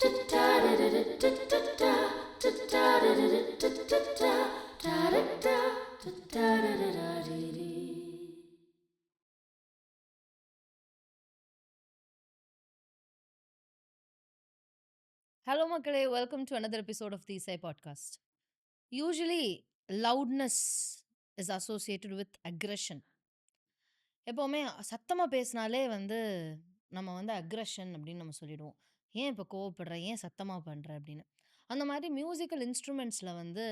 Hello, Makale. Welcome to another episode of the Isai Podcast. Usually, loudness is associated with aggression. எப்பவுமே சத்தமா பேசினாலே வந்து நம்ம வந்து அக்ரஷன் அப்படின்னு நம்ம சொல்லிடுவோம். ஏன் இப்போ கோவப்படுற? ஏன் சத்தமா பண்ற? அப்படின்னு. அந்த மாதிரி மியூசிக்கல் இன்ஸ்ட்ருமெண்ட்ஸ்ல வந்து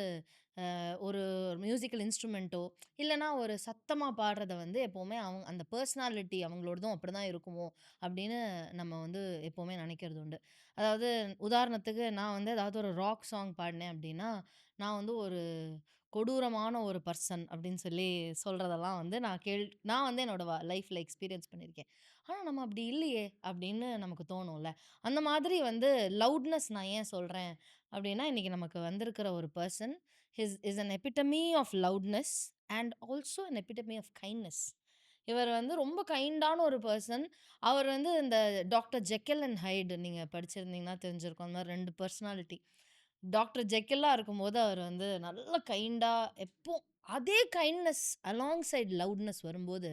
ஒரு மியூசிக்கல் இன்ஸ்ட்ருமெண்ட்டோ இல்லைன்னா ஒரு சத்தமா பாடுறத வந்து எப்பவுமே அவங்க அந்த பர்சனாலிட்டி அவங்களோடதும் அப்படிதான் இருக்குமோ அப்படின்னு நம்ம வந்து எப்பவுமே நினைக்கிறது உண்டு. அதாவது உதாரணத்துக்கு நான் வந்து ஏதாவது ஒரு ராக் சாங் பாடினேன் அப்படின்னா நான் வந்து ஒரு கொடூரமான ஒரு பர்சன் அப்படின்னு சொல்லி சொல்றதெல்லாம் வந்து நான் வந்து என்னோட லைஃப்ல எக்ஸ்பீரியன்ஸ் பண்ணியிருக்கேன். ஆனா நம்ம அப்படி இல்லையே அப்படின்னு நமக்கு தோணும்ல. அந்த மாதிரி வந்து லவுட்னஸ் நான் ஏன் சொல்றேன் அப்படின்னா, இன்னைக்கு நமக்கு வந்திருக்கிற ஒரு person is an epitome of loudness and also an epitome of kindness. இவர் வந்து ரொம்ப கைண்டான ஒரு பர்சன். அவர் வந்து இந்த டாக்டர் ஜெக்கில் அண்ட் ஹைட் நீங்க படிச்சிருந்தீங்கன்னா தெரிஞ்சிருக்கும். அந்த மாரி 2 பர்சனாலிட்டி. டாக்டர் ஜெக்கில்லா இருக்கும்போது அவர் வந்து நல்ல கைண்டா எப்போ அதே கைண்ட்னஸ் அலாங் சைட் லவுட்னஸ் வரும்போது,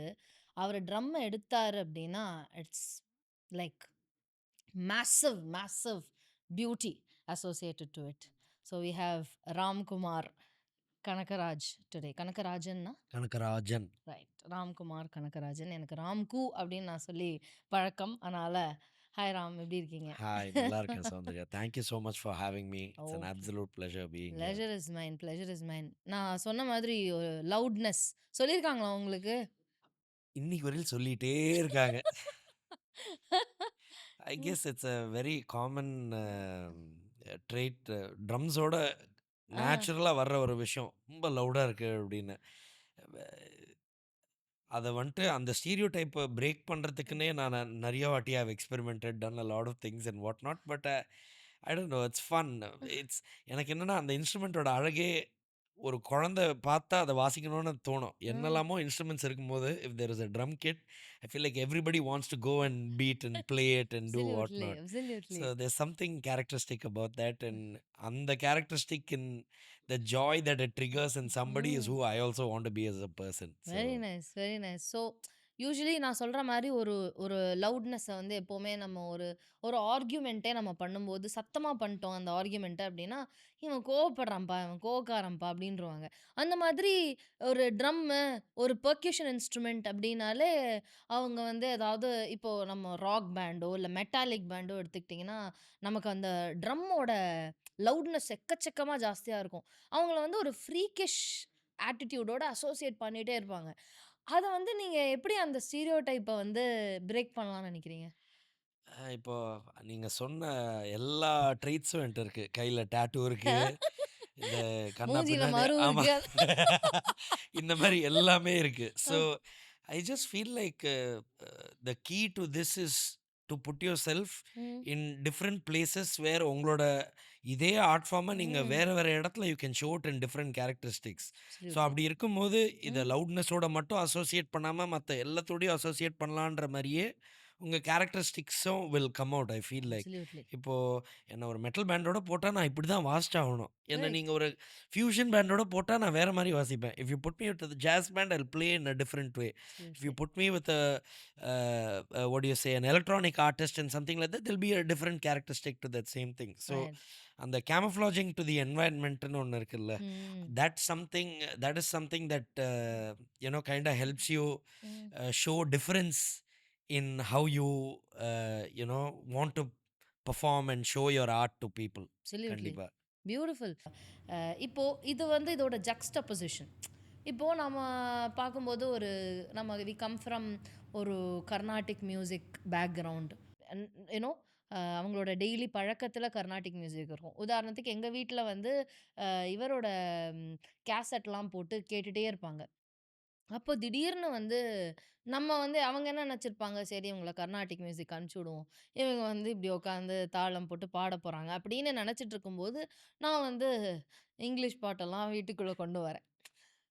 அவரு ட்ரம்ம எடுத்தாரு அப்டின்னா, it's like massive, massive beauty associated to it. So we have Ramkumar today. Kanakarajan na? Kanagarajan. Right. Ramkumar Kanagarajan. எனக்கு ராம்கூ அப்படின்னு நான் சொல்லி பழக்கம். அதனால ஹாய் ராம், எப்படி இருக்கீங்க? ஹாய், நல்லா இருக்கேன் Soundarya. Thank you so much for having me. It's an okay. Absolute pleasure being here. Pleasure is mine, pleasure is mine. நான் சொன்ன மாதிரி ஒரு லவுட்னஸ் சொல்லியிருக்காங்களா உங்களுக்கு? இன்னைக்கு வரையிலும் சொல்லிட்டே இருக்காங்க. I guess it's a very common trait. ட்ரம்ஸோட ஆ. நேச்சுரலா வர்ற ஒரு விஷயம். ரொம்ப லவுடா இருக்கு அப்படின்னு. அத வந்துட்டு அந்த ஸ்டீரியோ டைப்ப பிரேக் பண்றதுக்குன்னே நான் நெறைய வாட்டி I have experimented, done a lot of things and what not. But I don't know, it's fun. It's எனக்கு என்னன்னா அந்த இன்ஸ்ட்ருமென்ட்டோட அழகே ஒரு குழந்தை பார்த்தா அத வாசிக்கணும்னு தோணும். ம். என்னெல்லாமோ இன்ஸ்ட்ருமெண்ட்ஸ் இருக்கும்போது, if there is a drum kit, I feel like everybody wants to go and beat and play it and do what absolutely, not. So absolutely. There's something characteristic about that. And அந்த characteristic in the joy that it triggers in somebody is hmm. Who I also want to be as a person. So very nice, very nice. So usually நான் சொல்ற மாரி ஒரு ஒரு லவுட்னஸ வந்து எப்பவுமே நம்ம ஒரு ஒரு ஆர்கியூமென்ட்டே நம்ம பண்ணும்போது, சத்தமா பண்ணிட்டோம் அந்த ஆர்கியூமென்ட்ட அப்டின்னா, "இவன் கோவப்படுறான்ப்பா, இவன் கோவக்காரன்ப்பா" அப்டின்ருவாங்க. அந்த மாதிரி ஒரு ட்ரம்மு, ஒரு பெர்கஷன் இன்ஸ்ட்ருமெண்ட் அப்டின்னாலே, அவங்க வந்து ஏதாவது இப்போ நம்ம ராக் பேண்டோ, இல்ல மெட்டாலிக் பேண்டோ எடுத்துக்கிட்டிங்கன்னா, நமக்கு அந்த ட்ரம்மோட லவுட்னஸ் எக்கச்சக்கமா ஜாஸ்தியா இருக்கும். அவங்கள வந்து ஒரு ஃப்ரீக்கிஷ் ஆட்டிட்யூடோட அசோசியேட் பண்ணிட்டே இருப்பாங்க. அத வந்து நீங்க எப்படி அந்த ஸ்டீரியோடைப்ப வந்து பிரேக் பண்ணலாம்னு நெனைக்கிறீங்க? இப்போ நீங்க சொன்ன எல்லா ட்ரெய்ட்ஸும் என்ட்ட இருக்கு. கையில டாட்டூ இருக்கு. இந்த கண்ணா மூஞ்சில பின்னான்னு மரு ஆமா. இருக்கு. இந்த மாரி எல்லாமே இருக்கு. Uh. So I just feel like the key to this is to put yourself hmm. In different places where உங்களோட இதே ஆர்ட் ஃபார்ம நீங்க ம். வேற வேற இடத்துல you can show it in different characteristics. So absolutely. அப்படி இருக்கும்போது இத ம். லவுட்னஸோட மட்டும் அசோசியேட் பண்ணாம மத்த எல்லாத்தோடையும் அசோசியேட் பண்ணலான்ற மாரியே உங்க கேரக்டரிஸ்டிக்ஸும் will come out. I feel like absolutely. இப்போ என்ன ஒரு மெட்டல் பேண்டோட போட்டா நான் இப்படி தான் வாசிச்சாகணும். என்ன ரைட். நீங்க ஒரு ஃபியூஷன் பேண்டோட போட்டா நான் வேற மாரி வாசிப்பேன். If you put me with the jazz band I will play in a different way. If you absolutely. Put me with what do you say an electronic artist and something like that, there'll be a different characteristic to that same thing. So right. அந்த camouflaging to the environmentன்னு ஒண்ணு இருக்குல்ல. ம். That's something that is something that kind of helps you ம். show difference in how you want to perform and show your art to people. Absolutely. கண்டிப்பா. Beautiful. இப்போ இது வந்து இதோட ஜக்ஸ்டபோசிஷன். இப்போ நம்ம பார்க்கும்போது ஒரு நம்ம வி கம் ஃப்ரம் ஒரு Carnatic music background. And you know அவங்களோட டெய்லி பழக்கத்துல கர்நாடிக் மியூசிக் இருக்கும். உதாரணத்துக்கு எங்க வீட்ல வந்து இவரோட கேசட்லாம் போட்டு கேட்டுட்டே இருப்பாங்க. அப்போ திடீர்னு வந்து நம்ம வந்து அவங்க என்ன நெனச்சிருப்பாங்க, சரி இவங்கள கர்நாடிக் மியூசிக் அனுப்பிச்சு விடுவோம். இவங்க வந்து இப்படி உட்காந்து தாளம் போட்டு பாட போறாங்க அப்படின்னு நெனச்சிட்டு இருக்கும்போது, நான் வந்து இங்கிலீஷ் பாட்டெல்லாம் வீட்டுக்குள்ள கொண்டு வரேன்.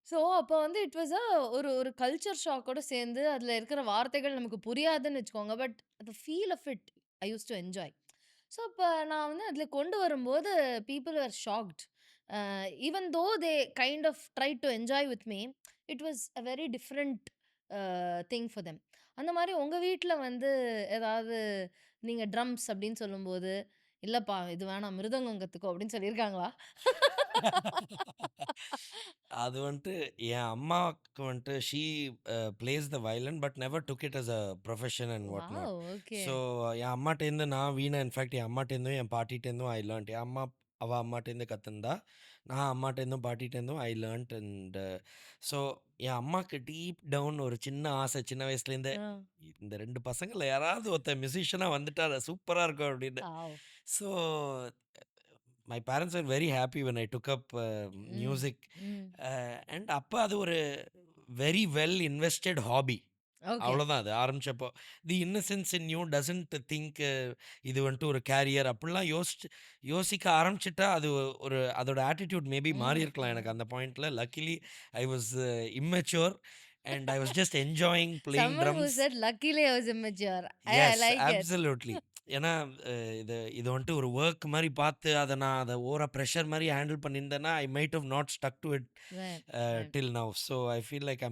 ஸோ அப்போ வந்து இட் வாஸ் ஒரு ஒரு கல்ச்சர் ஷாக்கோட சேர்ந்து அதில இருக்கிற வார்த்தைகள் நமக்கு புரியாதுன்னு வச்சுக்கோங்க. But the feel of it I used to enjoy. So, அப்ப நான் வந்து அதில கொண்டு வரும்போது people are shocked. Even though they kind of try to enjoy with me, it was a very different thing for them. அந்த மாரி உங்க வீட்ல வந்து ஏதாவது நீங்க ட்ரம்ஸ் அப்படின்னு சொல்லும்போது, "இல்லப்பா இது வேணாம் மிருதங்கம் கத்துக்கோ" அப்படின்னு சொல்லியிருக்காங்களா? அது வந்துட்டு என் அம்மாவுக்கு வந்துட்டு she plays the violin but never took it as a profession and what not. Wow! Okay. So என் அம்மாட்டேருந்து நான் வீணை இன்ஃபேக்ட் என் அம்மாட்டேருந்தும் என் பாட்டிட்டேருந்தும் ஐ லேர்ன்ட். என் அம்மா அவள் அம்மாட்டேருந்து கற்றுந்தா, நான் அம்மாட்டேருந்தும் பாட்டிட்டேருந்தும் ஐ லேர்ன்ட். அண்ட் ஸோ என் அம்மாவுக்கு டீப் டவுன் ஒரு சின்ன ஆசை சின்ன வயசுலேருந்தே, ஆ. இந்த 2 பசங்கள்ல யாராவது ஒருத்தன் மியூசிஷியனா வந்துட்டா சூப்பரா இருக்கும் அப்படின்னு. Wow! So my parents are very happy when I took up hmm. Music. Hmm. And அப்போ அது ஒரு very well invested hobby. Okay. அவ்வளோதான் அது ஆரம்பிச்சப்போ. The innocence in you doesn't think இது வந்துட்டு ஒரு கேரியர் அப்படிலாம் யோசிக்க ஆரம்பிச்சுட்டா அது ஒரு அதோட ஆட்டிடியூட் மேபி ம். மாறியிருக்கலாம் ம். எனக்கு அந்த பாயிண்ட்ல. Luckily I was immature and I was just enjoying playing Someone who drums. said, "Luckily I was immature." I yes, like it. Absolutely. ஏன்னா இது இது வந்துட்டு ஒரு வொர்க் மாரி பார்த்து நான் அத ஓவரா பிரஷர் மாரி ஹேண்டில் பண்ணியிருந்தேன்னா, I might have not stuck to it Right, right. Till now. So I feel like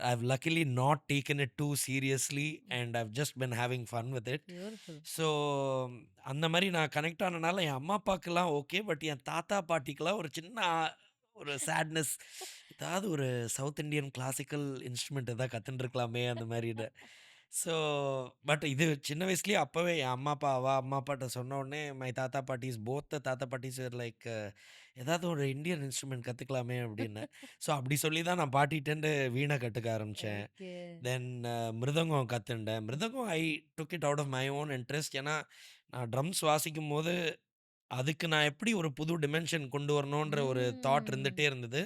I've luckily not taken it too seriously and I've just been having fun with it. Beautiful. So அந்த மாரி நான் connect ஆனனால என் அம்மா, அப்பாக்கெல்லாம் okay. But என் தாத்தா, பாட்டிக்கெல்லாம் ஒரு சின்ன ஒரு sadness. ஏதாவது ஒரு சவுத் இண்டியன் கிளாசிக்கல் இன்ஸ்ட்ருமெண்ட் எதாவது கத்துண்டுருக்கலாமே அந்த மாரின்னு. ஸோ பட் இது சின்ன வயசுலயே அப்பவே என் அம்மா அப்பாட்ட சொன்ன உடனே மை தாத்தா பாட்டிஸ் போத் த தாத்தா பாட்டிஸ் வேர் லைக் ஏதாவது ஒரு இந்தியன் இன்ஸ்ட்ருமெண்ட் கத்துக்கலாமே அப்படின்னு. ஸோ அப்படி சொல்லி தான் நான் பாட்டிட்டேருந்து வீணை கத்துக்க ஆரம்பிச்சேன். Okay. தென் மிருதங்கம் கத்துண்டேன். Mridangam I took it out of my own interest. ஏன்னா நான் ட்ரம்ஸ் வாசிக்கும்போது அதுக்கு நான் எப்படி ஒரு புது டிமென்ஷன் கொண்டு வரணுன்ற ஒரு தாட் இருந்துட்டே Mm. இருந்தது.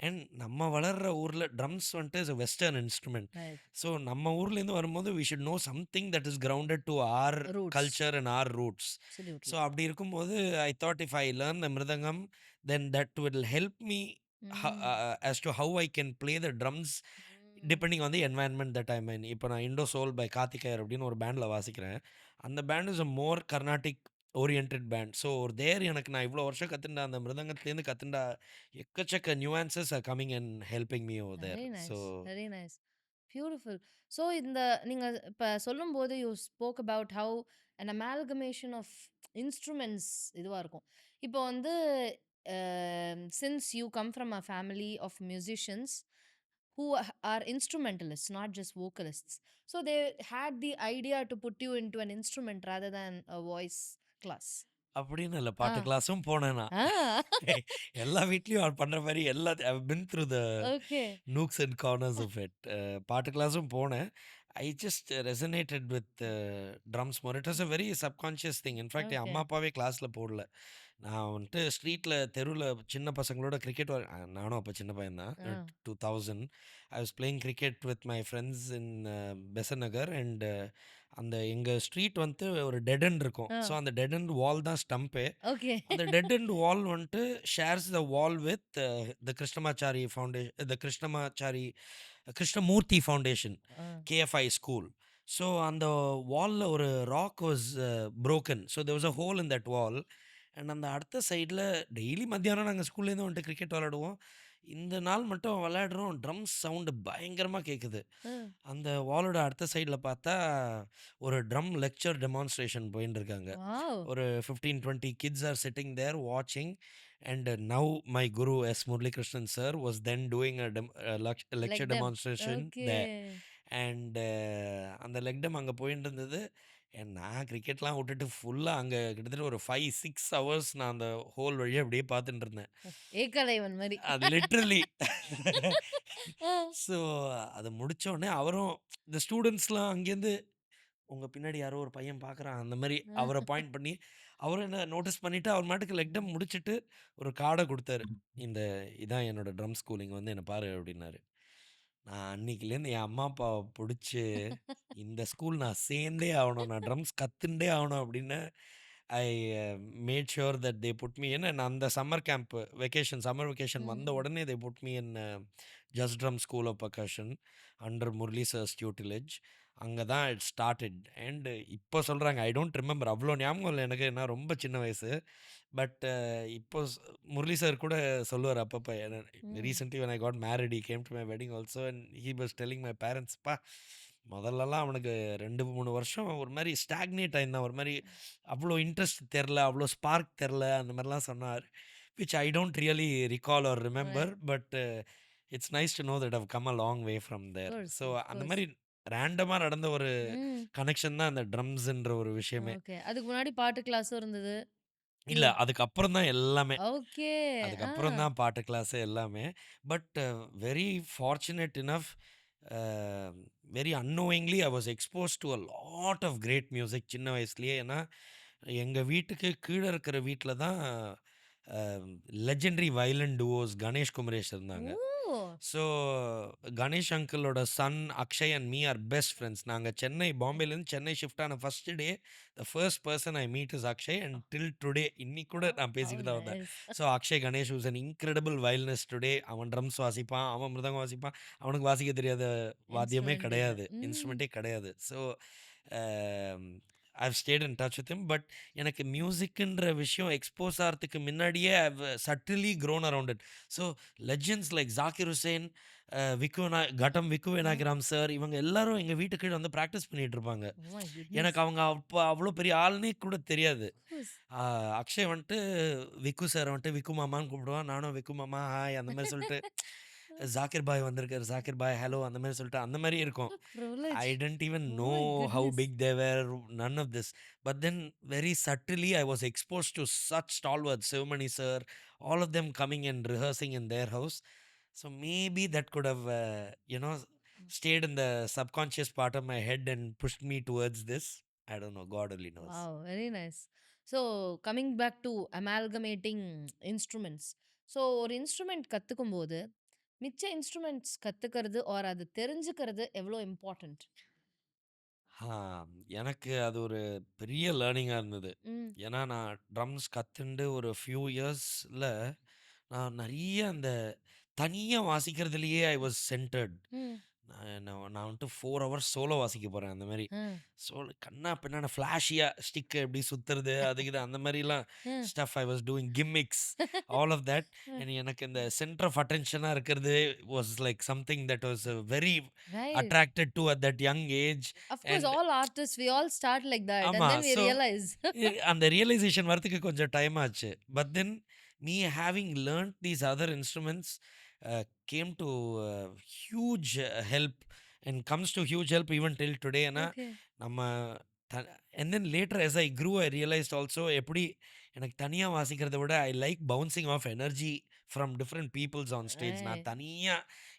அண்ட் நம்ம வளர்ற ஊர்ல ட்ரம்ஸ் வந்துட்டு is a western instrument. Right. So நம்ம ஊர்லேருந்து வரும்போது we should know something that is grounded to our Roots. Culture and our roots. So Absolutely. அப்படி இருக்கும்போது I thought if I learn the mridangam then that will help me Mm. as to how I can play the drums Mm. Depending on the environment that I mean. இப்போ நான் Indo soul by Karthikeyar அப்படின்னு ஒரு பேண்டில் வாசிக்கிறேன். அந்த band is a more Carnatic oriented band. So ஒரு there எனக்கு நான் இவ்வளோ வருஷம் கற்றுண்ட அந்த மிருதங்கத்துலேருந்து கற்றுண்ட எக்கச்சக்க nuances are coming and helping me over there. Very so nice. Very nice. Beautiful. So, இந்த நீங்க இப்ப சொல்லும்போது you spoke about how an amalgamation of instruments இதுவா இருக்கும். இப்போ வந்து since you come from a family of musicians who are instrumentalists, not just vocalists. So they had the idea to put you into an instrument rather than a voice class. அப்படின்னு இல்லை, பாட்டு Ah. கிளாஸும் போனேன் நான். Ah. எல்லா வீட்லேயும் அவர் பண்ணுற மாதிரி I been through the Okay. nooks and corners of it. பாட்டு கிளாஸும் போனேன். I just resonated with drums more. It was a very subconscious thing. In fact என் அம்மா Okay. அப்பாவே கிளாஸில் போடல. நான் வந்துட்டு ஸ்ட்ரீட்டில் தெருவில் சின்ன பசங்களோட கிரிக்கெட் நானும் அப்போ சின்ன பையன் தான். Ah. 2000 I was playing cricket with my friends in Besant Nagar. And அந்த எங்கள் ஸ்ட்ரீட் வந்துட்டு ஒரு டெட் எண்ட் இருக்கும். So Ah. அந்த டெட் எண்ட் வால் தான் ஸ்டம்ப்பு. Okay. அந்த டெட் எண்ட் வால் வந்துட்டு shares the wall with the Krishnamachari foundation, the Krishnamurti foundation, Ah. KFI school. So அந்த வால்ல ஒரு rock was broken. So there was a hole in that wall. And அந்த அடுத்த சைடில் daily மத்தியானம் நாங்கள் ஸ்கூல்லேருந்து வந்துட்டு கிரிக்கெட் விளாடுவோம். இந்த நாள் மட்டும் விளையாடுறோம், ட்ரம்ஸ் சவுண்டு பயங்கரமாக கேட்குது. Ah. அந்த வாலோட அடுத்த சைடில் பார்த்தா ஒரு ட்ரம் லெக்சர் டெமான்ஸ்ட்ரேஷன் போயின்னு இருக்காங்க. Wow. ஒரு 15-20 கிட்ஸ் ஆர் சிட்டிங் தேர் வாட்சிங். And now my guru S Muralikrishnan sir was then doing a Like lecture them. Demonstration there. Okay. And அந்த லெக்டம் அங்கே போயிட்டு இருந்தது. நான் கிரிக்கெட்லாம் விட்டுட்டு ஃபுல்லாக அங்கே கிட்டத்தட்ட ஒரு 5-6 ஹவர்ஸ் நான் அந்த ஹோல் வழியாக அப்படியே பார்த்துட்டு இருந்தேன். ஏகலைவன் மாரி. அது லிட்ரலி. Ah. ஸோ அதை முடிச்ச உடனே அவரும் இந்த ஸ்டூடெண்ட்ஸ்லாம் அங்கேருந்து உங்கள் பின்னாடி யாரோ ஒரு பையன் பார்க்குறான் அந்த மாதிரி அவரை பாயிண்ட் பண்ணி அவரும் என்ன நோட்டீஸ் பண்ணிவிட்டு அவர் மாட்டுக்கு லெக்டம் முடிச்சுட்டு ஒரு கார்டை கொடுத்தாரு. இதான் என்னோட ட்ரம் ஸ்கூலிங் வந்து என்னை பாரு அப்படின்னாரு. நான் அன்னைக்குலேருந்து என் அம்மா அப்பாவை பிடிச்சி இந்த ஸ்கூல் நான் சேர்ந்தே ஆகணும், நான் ட்ரம்ஸ் கற்றுண்டே ஆகணும் அப்படின்னு I made sure that they put me in. நான் அந்த சம்மர் வெக்கேஷன் வந்த Mhm. உடனே they put me in just drum school of percussion under Murali sir's tutelage. அங்க தான் இட் ஸ்டார்டட். அண்ட் இப்போ சொல்றாங்க, ஐ டோன்ட் ரிமெம்பர், அவ்வளோ ஞாபகம் இல்ல எனக்கு. நான் ரொம்ப சின்ன வயசு. பட் இப்போ முரளி சார் கூட சொல்லுவார் அப்பப்போ. ம். Recently when I got married, he came to my wedding also and he was telling my parents, "பா முதல்லலாம் அவனுக்கு 2, 3 வருஷம் ஒரு மாரி ஸ்டாக்னேட் ஆயிருந்தான். ஒரு மாரி அவ்வளோ இன்ட்ரெஸ்ட் தெரில, அவ்வளோ ஸ்பார்க் தெரில." அந்த மாரிலாம் சொன்னார். Which I don't really recall or remember. Right. But it's nice to know that I've come a long way from there. Course, so of அந்த கோர்ஸ். மாரி ரேண்டமா நடந்த ஒரு ம். கனெக்ஷன் தான் இந்த ட்ரம்ஸ்ன்ற ஒரு விஷயமே. ஓகே. அதுக்கு முன்னாடி பாட்டு கிளாஸும் இருந்தது. இல்ல, இல்ல. அதுக்கப்புறம் தான் எல்லாமே. ஓகே. ஆ. அதுக்கப்புறம் தான் பாட்டு கிளாஸு எல்லாமே. But very fortunate enough, uh very annoyingly I was exposed to a lot of great music சின்ன வயசுலயே. ஏன்னா, எங்க வீட்டுக்கு கீழ இருக்கிற வீட்ல தான் a legendary violin duos Ganesh, Kumaresh இருந்தாங்க. ஓ! ஸோ கணேஷ் அங்கிளோட son Akshay and me are best friends. நாங்க சென்னை, பாம்பேலேருந்து சென்னை ஷிஃப்ட் ஆன first day, the first person I meet is Akshay. And till today இன்னைக்கு கூட நான் ஹவ் பேசிட்டு தான் வந்தேன். Nice. So Akshay Ganesh was an incredible violinist today. அவன் ட்ரம்ஸ் வாசிப்பான், அவன் மிருதங்கம் வாசிப்பான். அவனுக்கு வாசிக்க தெரியாத வாத்தியமே இன்ஸ்ட்ருமென்ட் இல்ல. கிடையாது. ம். இன்ஸ்ட்ருமெண்ட்டே கிடையாது. So I've stayed in touch with him. But எனக்கு மியூசிக்ன்ற விஷயம் எக்ஸ்போஸ் ஆகிறதுக்கு முன்னாடியே I've subtly grown around it. So legends like Zakir Hussain, Vikku ah. Vinayakram sir, இவங்க எல்லாரும் எங்க வீட்டு கீழ வந்து பிராக்டிஸ் பண்ணிட்டு இருப்பாங்க. Oh my goodness! எனக்கு அவங்க அப்ப அவ்வளோ பெரிய ஆளுன்னே கூட தெரியாது. கோர்ஸ். ஆ அக்ஷய் வந்துட்டு விக்கு சார் வந்துட்டு விக்கு மாமான்னு கூப்பிடுவான். நானும் விக்கு மாமா ஹாய் அந்த மாரி சொல்லிட்டு, ஜாகிர் பாய் வந்திருக்காரு, ஜாகிர் பாய் ஹலோ அந்த மாரி சொல்லிட்டு அந்த மாரி இருக்கும். I privilege. didn't even oh know my how goodness! big they were, none of this. But then, very subtly, I was exposed to such stalwarts, Sivamani sir, all of them coming and rehearsing in their house. So maybe that could have, stayed in the subconscious part of my head and pushed me towards this. I don't know. God only knows. Wow! Very nice. So coming back to amalgamating instruments. So ஒரு instrument கத்துக்கும்போது, மிச்ச instruments கத்துக்கிறது R அது தெரிஞ்சுக்கிறது எவ்வளோ important? ஆ, எனக்கு அது ஒரு பெரிய லேர்னிங்கா இருந்தது. ம். ஏன்னா, நான் ட்ரம்ஸ் கத்துண்டு ஒரு ஃபியூ இயர்ஸ்ல நான் நெறைய அந்த தனியா வாசிக்கிறதுலயே ஐ வாஸ் சென்டர்ட். ம். நான் வந்துட்டு 4 ஹவர்ஸ் சோலோ வாசிக்க போறேன் அந்த மாரி. அ. கன்னா பின்னான ஃப்ளாஷியா ஸ்டிக் எப்படி சுத்துறது, அது இது அந்த மாரிலாம் uh. Stuff I was doing gimmicks, all of that. Uh. And எனக்கு இந்த சென்டர் ஆஃப் அட்டென்ஷனா இருக்கிறது was like something that was very right. Attracted to at that young age. Of course and all artists we all start like that ஆமா. And then we so realise. அந்த realisation வரதுக்கு கொஞ்சம் time ஆச்சு. But then me having learnt these other instruments came to huge help and comes to huge help even till today. ஏன்னா okay. நம்ம and then later as I grew I realised also எப்படி எனக்கு தனியா வாசிக்கிறத விட I like bouncing off energy from different peoples on stage. நான் right. தனியா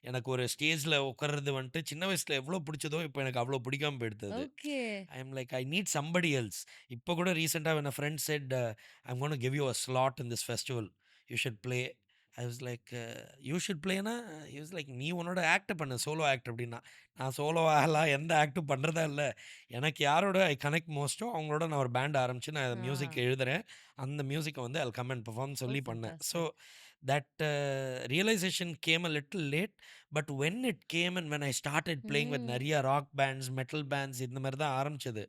எனக்கு ஒரு ஸ்டேஜ்ல உட்கார்றது வந்துட்டு சின்ன வயசுல எவ்வளோ பிடிச்சதோ இப்போ எனக்கு அவ்வளோ பிடிக்காம போயிடுது அது. Okay. I am like I need somebody else. இப்போ கூட ரீசெண்டாக when a friend said, I'm going to give you a slot in this festival, you should play. I was like, you should playனா, he was like, நீ உன்னோட act பண்ணு, solo act அப்படின்னா. நான் solo ஆகலாம், எந்த ஆக்டும் பண்ணுறதா இல்லை. எனக்கு யாரோட ஐ கனெக்ட் மோஸ்ட்டோ அவங்களோட நான் ஒரு பேண்ட் ஆரம்பிச்சு நான் ஆ. மியூசிக் எழுதுறேன். அந்த மியூசிக்கை வந்து ஐல் கம் அண்ட் பெர்ஃபார்ம் ஓ சொல்லி பண்ணேன். So fantastic. That realisation came a little late. But when it came and when I started playing with hmm. நிறைய ராக் பேண்ட்ஸ், மெட்டல் பேண்ட்ஸ் இந்த மாதிரி தான் ஆரம்பிச்சது.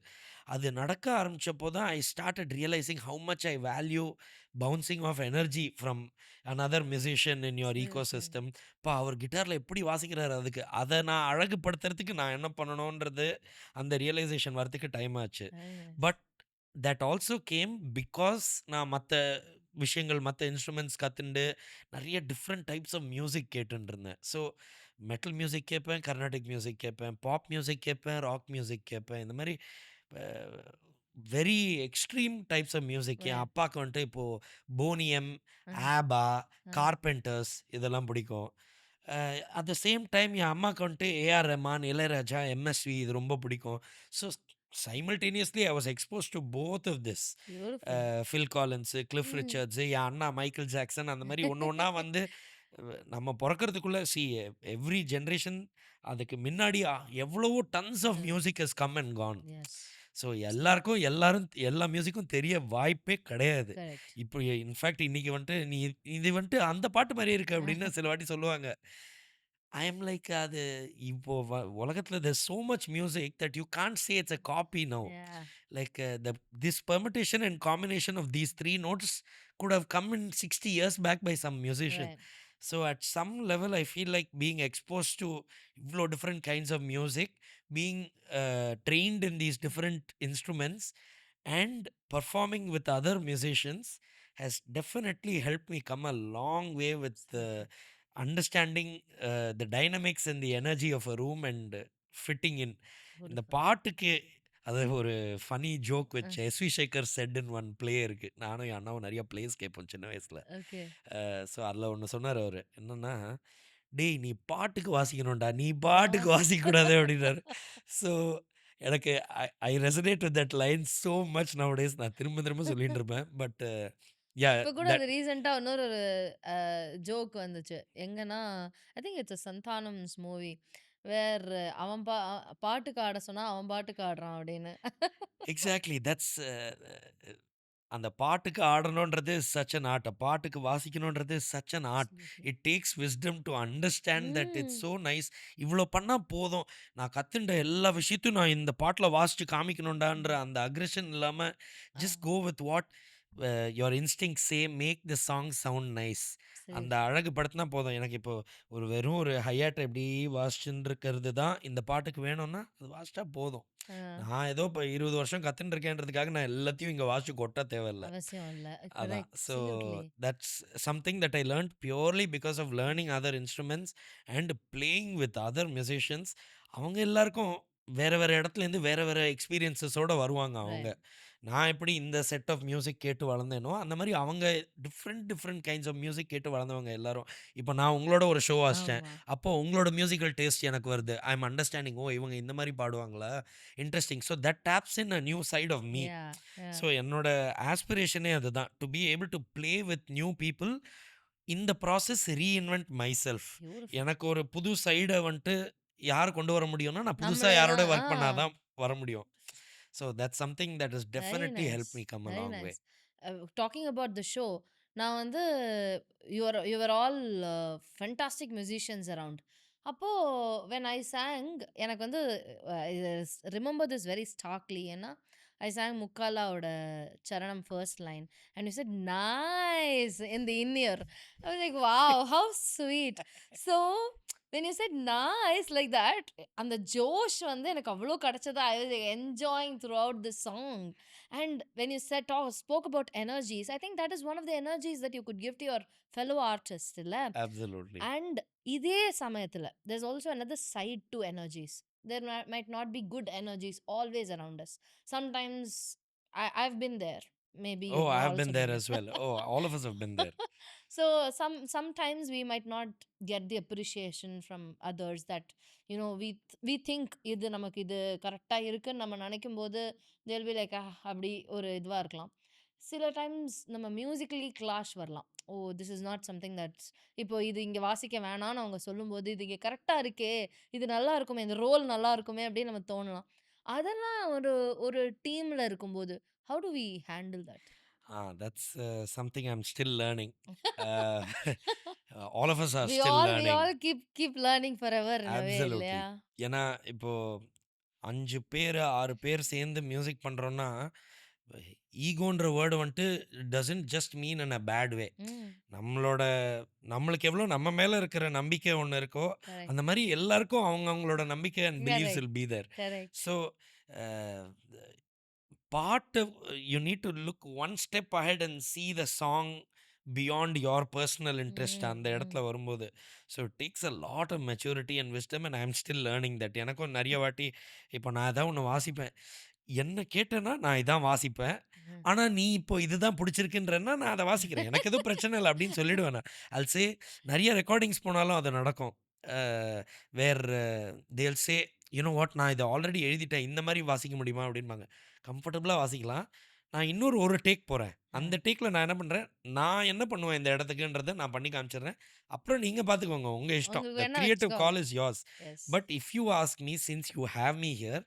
அது நடக்க ஆரம்பிச்சப்போ தான் I started realising how much I value bouncing off energy from another musician in your ego seriously. System. இப்போ அவர் கிட்டாரில் எப்படி வாசிக்கிறாரு, அதுக்கு அதை நான் அழகுபடுத்துறதுக்கு நான் என்ன பண்ணணுன்றது அந்த ரியலைசேஷன் வரத்துக்கு டைம் ஆச்சு. Very nice. But that also came because நான் மற்ற விஷயங்கள், மற்ற இன்ஸ்ட்ருமெண்ட்ஸ் கற்றுண்டு நிறைய டிஃப்ரெண்ட் டைப்ஸ் ஆஃப் மியூசிக் கேட்டுருந்தேன். ஸோ மெட்டல் மியூசிக் கேட்பேன், கர்நாடிக் மியூசிக் கேட்பேன், பாப் மியூசிக் கேட்பேன், ராக் மியூசிக் கேட்பேன். இந்த மாதிரி very extreme types of music. என் ரைட். அப்பாவுக்கு வந்துட்டு இப்போது போனியம், அ. ஆபா, அ. கார்பெண்டர்ஸ் இதெல்லாம் பிடிக்கும். அட் த சேம் டைம் என் அம்மாவுக்கு வந்துட்டு ஏஆர் ரஹ்மான், இளையராஜா, எம்எஸ்வி இது ரொம்ப பிடிக்கும். So simultaneously I was expose to both of this. Beautiful. Phil Collins, Cliff ம். ரிச்சர்ட்ஸு, என் அண்ணா மைக்கேல் ஜாக்சன் அந்த மாதிரி ஒன்று ஒன்றா வந்து நம்ம பொறக்கறதுக்குள்ள எவ்ரி ஜென்ரேஷன் அதுக்கு முன்னாடி எவ்வளவோ tons of hmm. Music has come and gone. Yes. So எல்லாருக்கும் எல்லா மியூசிக்கும் தெரிய வாய்ப்பே கிடையாது. கரெக்ட். இப்போ இன்ஃபேக்ட் இன்னைக்கு வந்துட்டு நீ இது வந்துட்டு அந்த பாட்டு மாரி இருக்கு அப்படின்னு சில வாட்டி சொல்லுவாங்க. ஐ அம் லைக் அது இப்போ உலகத்துல there's so much music that you can't say it's a copy now. Yeah. Like this permutation and combination of these three notes could have come in 60 years back by some musician. Right. So at some level I feel like being exposed to different kinds of music, being trained in these different instruments and performing with other musicians has definitely helped me come a long way with Absolutely. understanding the dynamics and the energy of a room and fitting in. இந்த Beautiful. பாட்டுக்கு அது ஒரு funny joke Uh, வச்சு SV Shekhar set in one play இருக்கு. நானும் என் அண்ணாவும் நிறைய place கேட்போம் சின்ன வயசுல. okay. ஸோ அதில் ஒன்று சொன்னார் அவர் என்னன்னா, டேய் நீ பாட்டுக்கு வாசிக்கணும்டா, நீ Ah. பாட்டுக்கு வாசிக்கக்கூடாது அப்படின்னாரு. ஸோ எனக்கு I resonate with that line so much nowadays. நான் திரும்ப திரும்ப சொல்லிட்டு இருப்பேன். பட் யா இப்ப கூட அது தட் ரீசென்ட்டா இன்னொரு ஒரு ஜோக் வந்துச்சு. எங்கன்னா, I think it's a Santhanam's movie. Where அவன் பாட்டுக்கு ஆட சொன்னா, அவன் பாட்டுக்கு ஆடுறான் அப்படின்னு. எக்ஸாக்ட்லி தட்ஸ் அந்த பாட்டுக்கு ஆடணுன்றது சச் அன் ஆர்ட். பாட்டுக்கு வாசிக்கணுன்றது such an art. Absolutely. It takes wisdom to understand that it's ம். So nice. இவ்வளோ பண்ணா போதும். நான் கத்துண்ட எல்லா விஷயத்தையும் நான் இந்த பாட்டுல வாசிச்சு காமிக்கணும்டான்ற ம். அந்த அக்ரெஷன் இல்லாம ah. Just go with what your instinct say make the song sound nice. அந்த Seriously. அழகு படுத்தினா போதும். எனக்கு இப்போ வெறும் ஒரு ஹையாட் எப்படி வாசிச்சுன்னு இருக்கிறது தான் இந்த பாட்டுக்கு வேணும்னா அது வாசிச்சா போதும். ஆ. நான் ஏதோ இப்போ 20 வருஷம் கத்துன்னு இருக்கேன்றதுக்காக நான் எல்லாத்தையும் இங்கே வாசிச்சு கொட்ட தேவையில்ல. அவசியம் இல்ல. அதான். Correct. So absolutely. That's something that I learnt purely because of learning other instruments and playing with other musicians. அவங்க எல்லாருக்கும் வேற வேற இடத்துலேருந்து வேற வேற எக்ஸ்பீரியன்ஸஸோட வருவாங்க அவங்க. ரைட். நான் எப்படி இந்த செட் ஆஃப் மியூசிக் கேட்டு வளர்ந்தேனோ அந்த மாதிரி அவங்க different different kinds of music கேட்டு வளர்ந்தவங்க எல்லாரும். இப்போ நான் உங்களோட ஒரு ஷோ வாசித்தேன். ஆமா. அப்போ உங்களோட மியூசிக்கல் டேஸ்ட் எனக்கு வருது. ஐ எம் அண்டர்ஸ்டாண்டிங், ஓ இவங்க இந்த மாதிரி பாடுவாங்களா, interesting. So that taps in a new side of me. Yeah! Yeah! So என்னோட ஆஸ்பிரேஷனே அதுதான். To be able to play with new people in the process reinvent my self. Beautiful. எனக்கு ஒரு புது சைடை வந்துட்டு யார் கொண்டு வர முடியும்னா, நான் புதுசாக நம்மளே யாரோட தான். ஒர்க் பண்ணாதான் வர முடியும். So that's something that is very definitely nice. Help me come a very long way. Nice. Talking about the show, நான் வந்து you are all fantastic musicians around. அப்போ வென் ஐ சாங் எனக்கு வந்து ரிமெம்பர் திஸ் வெரி ஸ்டார்க்லி. ஏன்னா ஐ song முக்காலாவோட சரணம் first line and you said nice in the in year. I was like wow have sweet. So when you said nice like that, அந்த ஜோஷ் வந்து எனக்கு அவ்வளோ கிடைச்சது. I was like enjoying throughout the song. And when you said spoke about energies, I think that is one of the energies that you could give to your fellow artists இல்ல. Absolutely. And இதே சமயத்துல there's also another side to energies. There might not be good energies always around us. Sometimes I've been there. Maybe oh, you've I have also been been there there. As well. Oh, all of us have been there. So sometimes we might not get the appreciation from others that we think இது நமக்கு இது கரெக்டா இருக்குன்னு நம்ம நினைக்கும் போது they'll be like அப்படி ஒரு இதுவா இருக்கலாம். சில டைம்ஸ் நம்ம மியூசிக்கலி கிளாஷ் வரலாம். Oh this is not something that's இப்போ இது இங்க வாசிக்க வேணாம்னு அவங்க சொல்லும்போது இது இங்க கரெக்டா இருக்கே, இது நல்லா இருக்குமே, இந்த ரோல் நல்லா இருக்குமே அப்படின்னு நம்ம தோணலாம். அதெல்லாம் ஒரு ஒரு டீம்ல இருக்கும்போது how do we handle that? That's something I am still learning. All of us are we still all we learning. all keep learning forever in a way absolutely. இல்லையா? ஏன்னா இப்போ 5 பேர் 6 பேர் சேர்ந்து மியூசிக் பண்றோம்னா, ஈகோன்ற வேர்டு வந்துட்டு doesn't just mean in a bad way. Hmm. நம்மளோட நம்மளுக்கு எவ்வளோ நம்ம மேல இருக்கிற நம்பிக்கை ஒண்ணு இருக்கோ, கரெக்ட். அந்த மாரி எல்லாருக்கும் அவங்கவங்களோட நம்பிக்கை and believes correct. Will be there. Correct. So பாட்டு you need to look one step ahead and see the song beyond your personal interest ம். அந்த இடத்துல ம். வரும்போது. So it takes a lot of maturity and wisdom and I am still learning that. எனக்கும் நிறைய வாட்டி இப்போ நான் ஏதாவது ஒன்று வாசிப்பேன். என்ன கேட்டேன்னா நான் இதான் வாசிப்பேன். ம். ஆனா நீ இப்போ இதுதான் பிடிச்சிருக்குன்றன்னா நான் அத வாசிக்கிறேன். எனக்கு எதுவும் பிரச்சனை இல்ல அப்படின்னு சொல்லிடுவேன் நான். ஐல் சே நெறைய ரெக்கார்டிங்ஸ் போனாலும் அது நடக்கும். Uh where they will say you know what, நான் இத ஆல்ரெடி எழுதிட்டேன். இந்த மாரி வாசிக்க முடியுமா அப்படிம்பாங்க. கம்ஃபர்டபுளா வாசிக்கலாம். நான் இன்னொரு ஒரு டேக் போறேன். ஆ. அந்த டேக்ல நான் என்ன பண்றேன், நான் என்ன பண்ணுவேன் இந்த இடத்துக்குன்றத நான் பண்ணி காமிச்சிடுறேன். அப்புறம் நீங்க பார்த்துக்கோங்க. உங்க இஷ்டம். உங்களுக்கு த வேணா கிரியேட்டிவ் வச்சுக்கோங்க. Call is yours. Yes. But if you ask me since you have me here,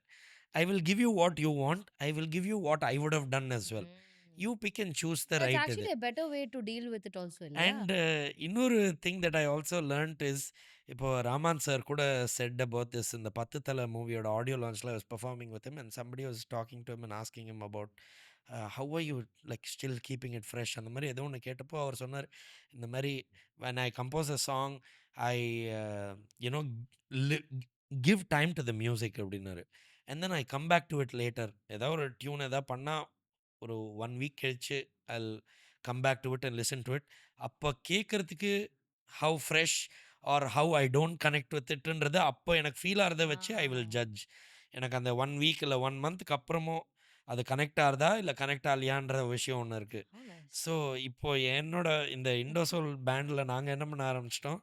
I will give you what you want. I will give you what I would have done as well. ம். you pick and choose the It's right இது. actually a better way to deal with it also, இல்லையா? And இன்னொரு thing that I also learnt is, இப்போ Rahman sir கூட said about this இந்த 10 தலை மூவியோட audio லான்ச்சில் was performing with him and somebody was talking to him and asking him about how are you like still keeping it fresh அந்த மாதிரி ஏதோ ஒன்று கேட்டப்போ அவர் சொன்னார், இந்த மாதிரி when I compose a song I you know li- give time to the music அப்படின்னாரு. and then I come back to it later. ஏதாவது ஒரு டியூன் ஏதாவது பண்ணால் ஒரு 1 வீக் கழிச்சு I'll come back to it and listen to it. அப்போ கேட்குறதுக்கு how fresh are how I don't connect with இட்ன்றது அப்போ எனக்கு ஃபீல் ஆகிறத வச்சு ஐ வில் ஜட்ஜ். எனக்கு அந்த 1 வீக் இல்லை 1 மந்த்துக்கு அப்புறமும் அது கனெக்ட் ஆகுதா இல்லை கனெக்ட் ஆகலையான்ற விஷயம் ஒன்று இருக்குது. How nice. ஸோ இப்போ என்னோட இந்த இண்டோசோல் பேண்டில் நாங்கள் என்ன பண்ண ஆரம்பிச்சிட்டோம்,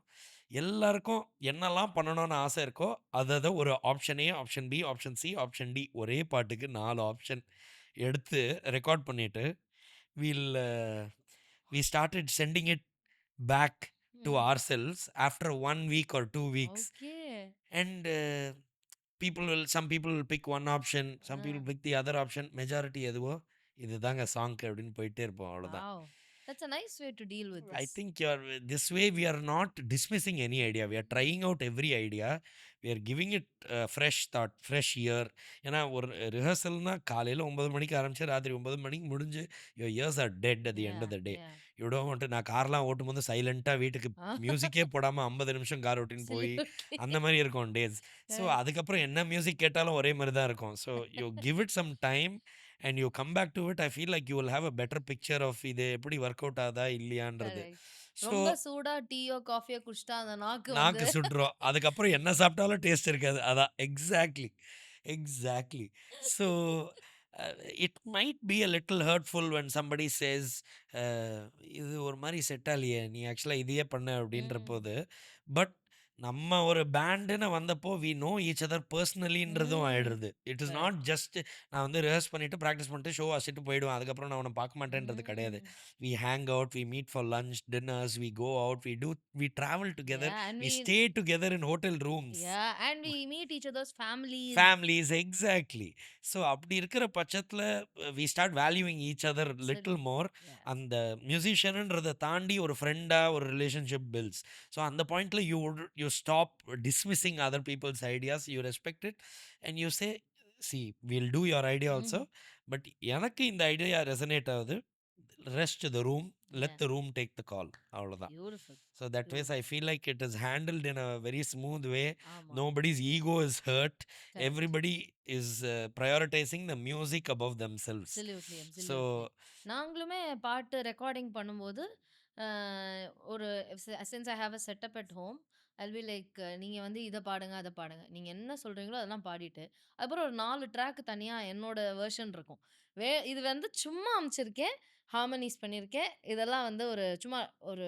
எல்லாருக்கும் என்னெல்லாம் பண்ணணும்னு ஆசை இருக்கோ அதை ஒரு option A, option B, option C, option D, ஒரே பாட்டுக்கு 4 ஆப்ஷன் எடுத்து ரெக்கார்ட் பண்ணிவிட்டு we'll we started sending it back to ourselves after 1 week or 2 weeks. Okay. And some people will pick one option, some people pick the other option. Majority எதுவோ இதுதாங்க சாங்க்கு அப்படின்னு போயிட்டே இருப்போம், அவ்வளோதான். Wow. That's a nice way to deal with I this. think this way we are not dismissing any idea. We are trying out every idea. We are giving it fresh thought, fresh ear. ஏன்னா ஒரு ரிஹர்சல்னா காலையில் 9 மணிக்கு ஆரம்பிச்சு ராத்திரி 9 மணிக்கு முடிஞ்சு your ears are dead at the end of the day. Yeah. You don't want to, நான் கார்லாம் ஓட்டும் போது சைலண்ட்டாக வீட்டுக்கு மியூசிக்கே போடாமல் 50 நிமிஷம் கார் ஓட்டின்னு போய் Absolutely. அந்த மாதிரி இருக்கும் டேஸ். ஸோ அதுக்கப்புறம் என்ன மியூசிக் கேட்டாலும் ஒரே மாதிரி தான் இருக்கும். So you give it some time and you come back to it. I feel like you will have a better picture of இது எப்படி ஒர்க் அவுட் ஆகுதா இல்லையான்றது. Correct. ஸோ ரொம்ப சூடா டீயோ காஃபியோ குடிச்சிட்டா அந்த நாக்கு வந்து நாக்கு சுட்டுரும், அதுக்கப்புறம் என்ன சாப்பிட்டாலும் டேஸ்ட் இருக்காது. அதான் exactly exactly. So it might be a little hurtful when somebody says இது ஒரு மாதிரி செட் ஆகலையே, நீ ஆக்சுவலாக இதையே பண்ண அப்படின்ற போது. பட் நம்ம ஒரு பேண்டுன்னு வந்தப்போ வி நோ ஈச் அதர் பர்சனலின்றதும் ஆயிடுறது. இட் இஸ் நாட் ஜஸ்ட் நான் வந்து ரிஹர்ஸ் பண்ணிட்டு ப்ராக்டிஸ் பண்ணிட்டு ஷோ வச்சுட்டு போயிடுவேன், அதுக்கப்புறம் நான் அவனை பார்க்க மாட்டேன்றது கிடையாது. We hang out, we meet for lunch, dinners, we go out, we travel together, Yeah, and we we stay together in hotel rooms. yeah, and we meet each other's families. Families exactly. So அப்படி இருக்கிற பட்சத்தில் we start valuing each other little more. Yeah. அந்த மியூசிஷியனுன்றதை தாண்டி ஒரு ஃப்ரெண்டாக ஒரு relationship builds. So அந்த பாயிண்டில் you stop dismissing other people's ideas, you respect it and you say see will do your idea also. But எனக்கு இந்த ஐடியா ரெசனேட் ஆகுது, rest the room, let the room take the call, அவ்வளோதான். Beautiful. So that ways I feel like it is handled in a very smooth way. ஆமா. Nobody's ego is hurt. Correct. Everybody is prioritizing the music above themselves. Absolutely, So absolutely. நாங்களுமே பாட்டு recording பண்ணும்போது ஒரு since I have a setup at home, I'll be like நீங்க வந்து இதை பாடுங்க அதை பாடுங்க, நீங்க என்ன சொல்றீங்களோ அதெல்லாம் பாடிட்டு அப்புறம் ஒரு 4 ட்ராக் தனியா என்னோட வெர்ஷன் இருக்கும். இது வந்து சும்மா அமைச்சிருக்கேன், ஹார்மனிஸ் பண்ணியிருக்கேன், இதெல்லாம் வந்து ஒரு சும்மா ஒரு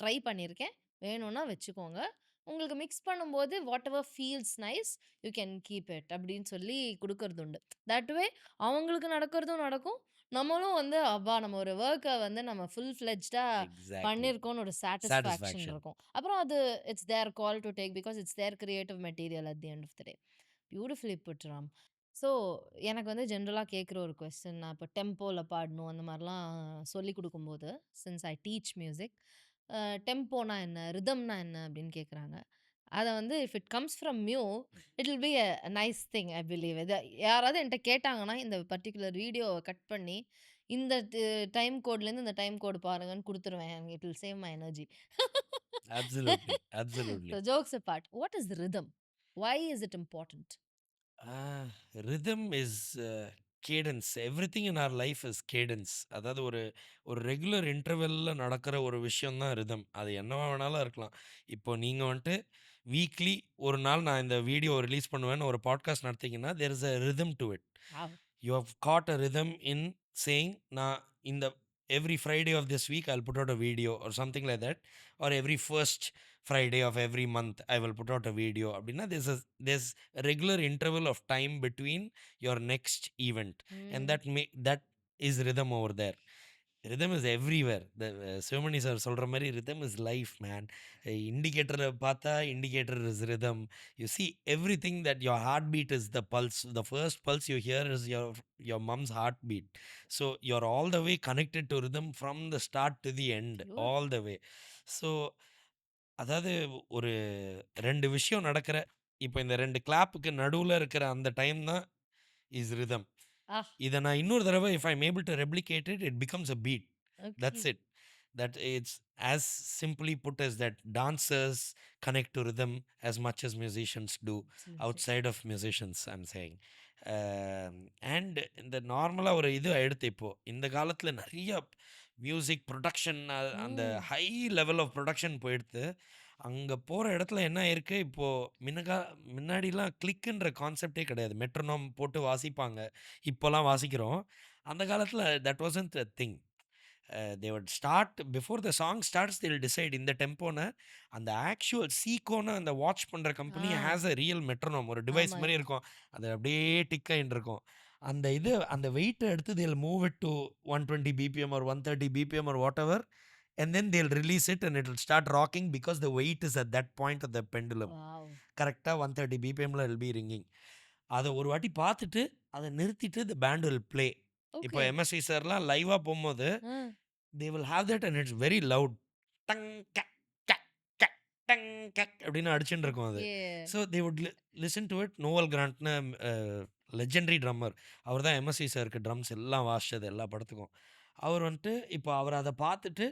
ட்ரை பண்ணியிருக்கேன், வேணும்னா வச்சுக்கோங்க, உங்களுக்கு மிக்ஸ் பண்ணும்போது what ever feels nice you can keep it அப்படின்னு சொல்லி கொடுக்கறது உண்டு. தட் வே அவங்களுக்கு நடக்கிறதும் நடக்கும், நம்மளும் வந்து அப்பா நம்ம ஒரு ஒர்க்கை வந்து நம்ம ஃபுல் ஃப்ளெஜ்டாக exactly. பண்ணியிருக்கோன்னு ஒரு சாட்டிஸ்ஃபேக்ஷன் Satisfaction. இருக்கும். அப்புறம் அது it's their call to take because it's their creative material at the end of the day. Beautifully put Ram. So எனக்கு வந்து ஜென்ரலாக கேட்குற ஒரு கொஸ்டின், நான் இப்போ டெம்போவில் பாடணும் அந்த மாதிரிலாம் சொல்லி கொடுக்கும்போது சின்ஸ் ஐ டீச் மியூசிக், டெம்போனா என்ன, ரிதம்னா என்ன அப்படின்னு கேட்குறாங்க. அதை வந்து if it comes from you it will be a nice thing I believe. இதை யாராவது என்கிட்ட கேட்டாங்கன்னா இந்த பர்டிகுலர் வீடியோவை கட் பண்ணி இந்த டைம் கோட்லேருந்து இந்த டைம் கோடு பாருங்கன்னு கொடுத்துருவேன். It will save my energy. Absolutely. Absolutely. So jokes apart, what is rhythm? Why is it important? Rhythm is cadence. Everything in our life is cadence. அதாவது ஒரு ரெகுலர் இன்டர்வெல்ல நடக்கிற ஒரு விஷயம் தான் ரிதம். அது என்னவா வேணாலும் இருக்கலாம். இப்போ நீங்கள் வந்துட்டு வீக்லி ஒரு நாள் நான் இந்த வீடியோ ரிலீஸ் பண்ணுவேன்னு ஒரு podcast நடத்திங்கன்னா there is a rhythm to it. Wow. You have caught a rhythm in saying நான் இந்த every Friday of this week I'll put out a video or something like that, or every first Friday of every month I will put out a video. அப்படின்னா there's a regular interval of time between your next event and that is rhythm over there. Rhythm is everywhere. Sivamani sir சொல்ற மாரி rhythm is life man. இண்டிகேட்டர பார்த்தா indicator is rhythm. You see everything that your heartbeat is the pulse. The first pulse you hear is your mom's heartbeat. So you're all the way connected to rhythm from the start to the end, pure. all the way. So அதாவது ஒரு 2 விஷயம் நடக்கிற இப்ப இந்த 2 கிளாப்புக்கு நடுவுல இருக்கிற அந்த time தான் இஸ் ரிதம். ஆ, இதை நான் இன்னொரு தடவை if I'm able to replicate it, it becomes a beat. Okay. That's it. That it's as simply put as that dancers connect to rhythm as much as musicians do absolutely. outside of musicians, I'm saying. And இந்த நார்மலாக ஒரு இது எடுத்து இப்போ இந்த காலத்தில் நிறைய music production அந்த ம். ஹை லெவல் ஆஃப் ப்ரொடக்ஷன் போயிடுத்து. அங்கே போகிற இடத்துல என்ன இருக்குது இப்போது முன்னாடிலாம் கிளிக்குன்ற கான்செப்டே கிடையாது. மெட்ரோனோம் போட்டு வாசிப்பாங்க, இப்போலாம் வாசிக்கிறோம். அந்த காலத்தில் that wasn't a thing. they would start before the song starts, they'll decide இந்த டெம்போன்னு. அந்த ஆக்சுவல் சீக்கோன்னு அந்த வாட்ச் பண்ணுற company ah, has a real metronome, ஒரு டிவைஸ் ஆமா மாதிரி இருக்கும். இருக்கும். அது அப்படியே டிக் ஆகிட்டு இருக்கும். அந்த இது அந்த வெயிட்டை எடுத்து they'll move it to 120 bpm or 130 bpm or whatever, and then they'll release it and it will start rocking because the weight is at that point of the pendulum. Wow! கரெக்டாக 130 bpmல will be ringing. அதை ஒரு வாட்டி பார்த்துட்டு அதை நிறுத்திட்டு the band will play. இப்போ okay. MSV சார்லாம் லைவாக போகும்போது ah, they will have that and it's very loud. டங் கக் கக் கக் டங் கக் அப்படின்னு அடிச்சுட்டு இருக்கும் அது. Okay. So they would listen to it. Noel கிராண்ட்னு லெஜெண்டரி ட்ரம்மர், அவர் தான் எம்எஸ்சி சாருக்கு ட்ரம்ஸ் எல்லாம் வாசிச்சது எல்லா படத்துக்கும். அவர் வந்துட்டு இப்போ அவர் அதை பார்த்துட்டு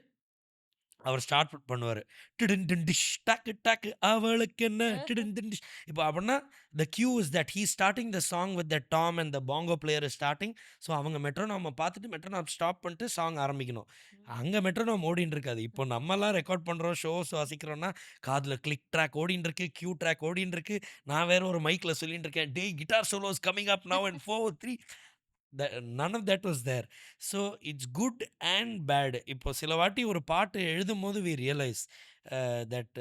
அவர் ஸ்டார்ட் பண்ணுவாரு. டிடின் டின் டிஷ் டக்கு டக்கு அவளுக்கு என்ன டிடின் டின் டிஷ். இப்போ அப்படின்னா the cue is that he starting the song with the tom and the bongo player is starting. So அவங்க மெட்ரோனாமை பார்த்துட்டு மெட்ரோனாம் ஸ்டாப் பண்ணிட்டு சாங் ஆரம்பிக்கணும். அங்கே மெட்ரோனாம் ஓடின்னு இருக்காது. இப்போ நம்மலாம் ரெக்கார்ட் பண்ணுறோம், ஷோஸ் வாசிக்கிறோன்னா காதில் கிளிக் ட்ராக் ஓடின்னு இருக்கு, கியூ ட்ராக் ஓடின்னு இருக்கு. நான் வேற ஒரு மைக்கில் சொல்லிட்டு இருக்கேன், the guitar solos coming up now and 4 3. none of that was there. So it's good and bad. இப்போ சில வாட்டி ஒரு பாட்டு எழுதும்போது we realize that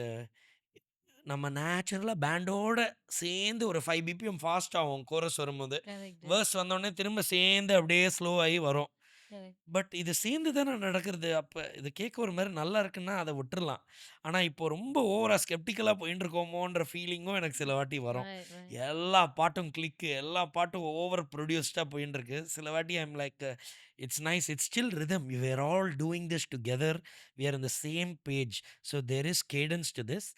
நம்ம நேச்சுரலாக பேண்டோட சேர்ந்து ஒரு 5 பிபிஎம் ஃபாஸ்ட் ஆகும் கோரஸ் வரும்போது. கரெக்ட். வேர்ஸ் வந்தோடனே திரும்ப சேர்ந்து அப்படியே ஸ்லோ ஆகி வரும். கரெக்ட். பட் இது சேர்ந்து தானே நடக்கிறது. அப்போ இது கேட்க ஒரு மாதிரி நல்லா இருக்குன்னா அதை விட்டுறலாம். ஆனால் இப்போ ரொம்ப ஓவராக ஸ்கெப்டிக்கலாக போயின்னு இருக்கோமோன்ற ஃபீலிங்கும் எனக்கு சில வாட்டி வரும். Right, right. எல்லா பாட்டும் கிளிக்கு, எல்லா பாட்டும் ஓவர் ப்ரொடியூஸ்டாக போயின்னு இருக்கு. சில வாட்டி I'm like it's nice, it's still rhythm, we are all doing this together, we are in the same page. So there is cadence to this.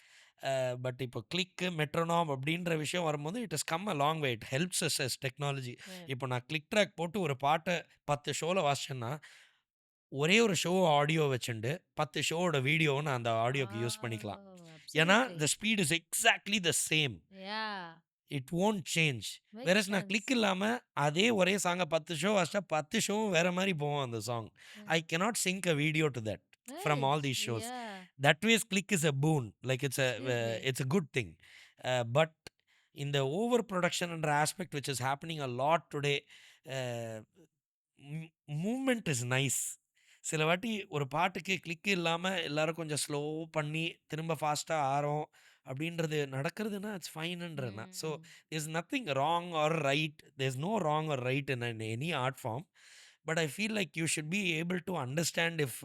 But இப்போ கிளிக்கு மெட்ரோனாம் அப்படின்ற விஷயம் வரும்போது it is come a long way. It helps us as technology. Right. இப்போ நான் click track போட்டு ஒரு பாட்டை 10 ஷோவில் வாசிச்சேன்னா ஒரே ஒரு ஷோ ஆடியோ வச்சுண்டு 10 ஷோவோட வீடியோவை நான் அந்த ஆடியோக்கு யூஸ் பண்ணிக்கலாம். ஏன்னா absolutely. The speed is exactly the same. Yeah, it won't change. Makes verse nonsense. Click இல்லாமல் அதே ஒரே சாங்கை 10 ஷோ வாசிச்சா 10 ஷோவும் வேற மாதிரி போவோம் அந்த song. I cannot sync a video to that from all right. these shows. Yeah, That way click is a boon, like absolutely. it's a good thing. But in the overproduction and aspect which is happening a lot today, uh, movement is nice. சில வாட்டி ஒரு பாட்டுக்கு click இல்லாமல் எல்லாரும் கொஞ்சம் slow பண்ணி திரும்ப ஃபாஸ்ட்டாக ஆறோம் அப்படின்றது நடக்கிறதுனா இட்ஸ் ஃபைனுன்றேன்னா. So is nothing wrong or right, there is no wrong or right in any art form. But I feel like you should be able to understand if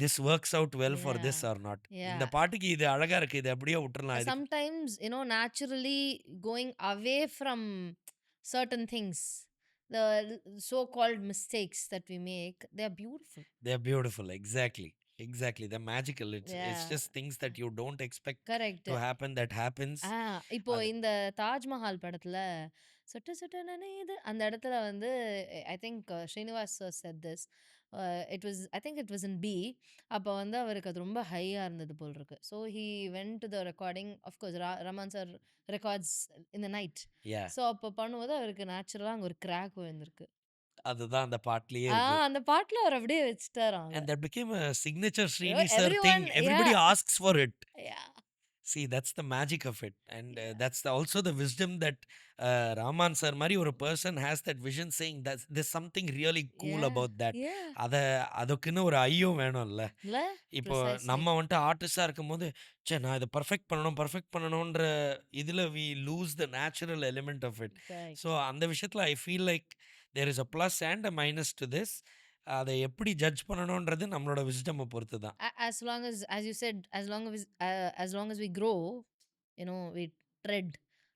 this works out well for ya, this or not. Yeah. இந்த பாட்டுக்கு இது அழகாக இருக்குது, இது அப்படியே விட்டுறலாம். இதுக்கு Sometimes, naturally going away from certain things, the so-called mistakes that we make, they are beautiful. they are beautiful. Exactly, exactly, they're magical. It's Yeah, just things that you don't expect correct. to happen that happens. இப்போ அது இந்த தாஜ்மஹால் படத்துல சொட்டு சொட்டு நனையுது அந்த இடத்துல வந்து I think Srinivas sir said this. I think it was in B. அப்போ வந்து அவருக்கு அது ரொம்ப ஹையா இருந்தது போல் இருக்கு. So he went to the recording. Of course Raman sir records in the night. yeah, so அப்போ பண்ணும்போது அவருக்கு நேச்சுரலாக அங்கே ஒரு கிராக் விழுந்திருக்கு. அதுதான் அந்த பாட்டுலயே இருக்கு. அந்த பாட்டுல அவர் அப்படியே வச்சுட்டாராம் And அதை. that became a signature Srini sir every thing. One. Everybody asks for it. Yeah, See, that's the magic of it. And yeah, that's also the wisdom that Raman sir Mari or a person has, that vision saying that there's something really cool yeah, about that. யா. அதை அதுக்குன்னு ஒரு ஐயம் வேணும்ல. இல்ல, இப்போ precisely. நம்ம வந்துட்டு ஆர்டிஸ்டாக இருக்கும்போது சே நான் இதை பர்ஃபெக்ட் பண்ணணுன்ற இதில் we lose the natural element of it. So correct. அந்த விஷயத்தில் I feel like there is a plus and a minus to this. அத எப்படி ஜட்ஜ் பண்ணணுன்றது நம்மளோட விஸ்டம பொறுத்து தான். As long as you said, as long as we grow, we tread,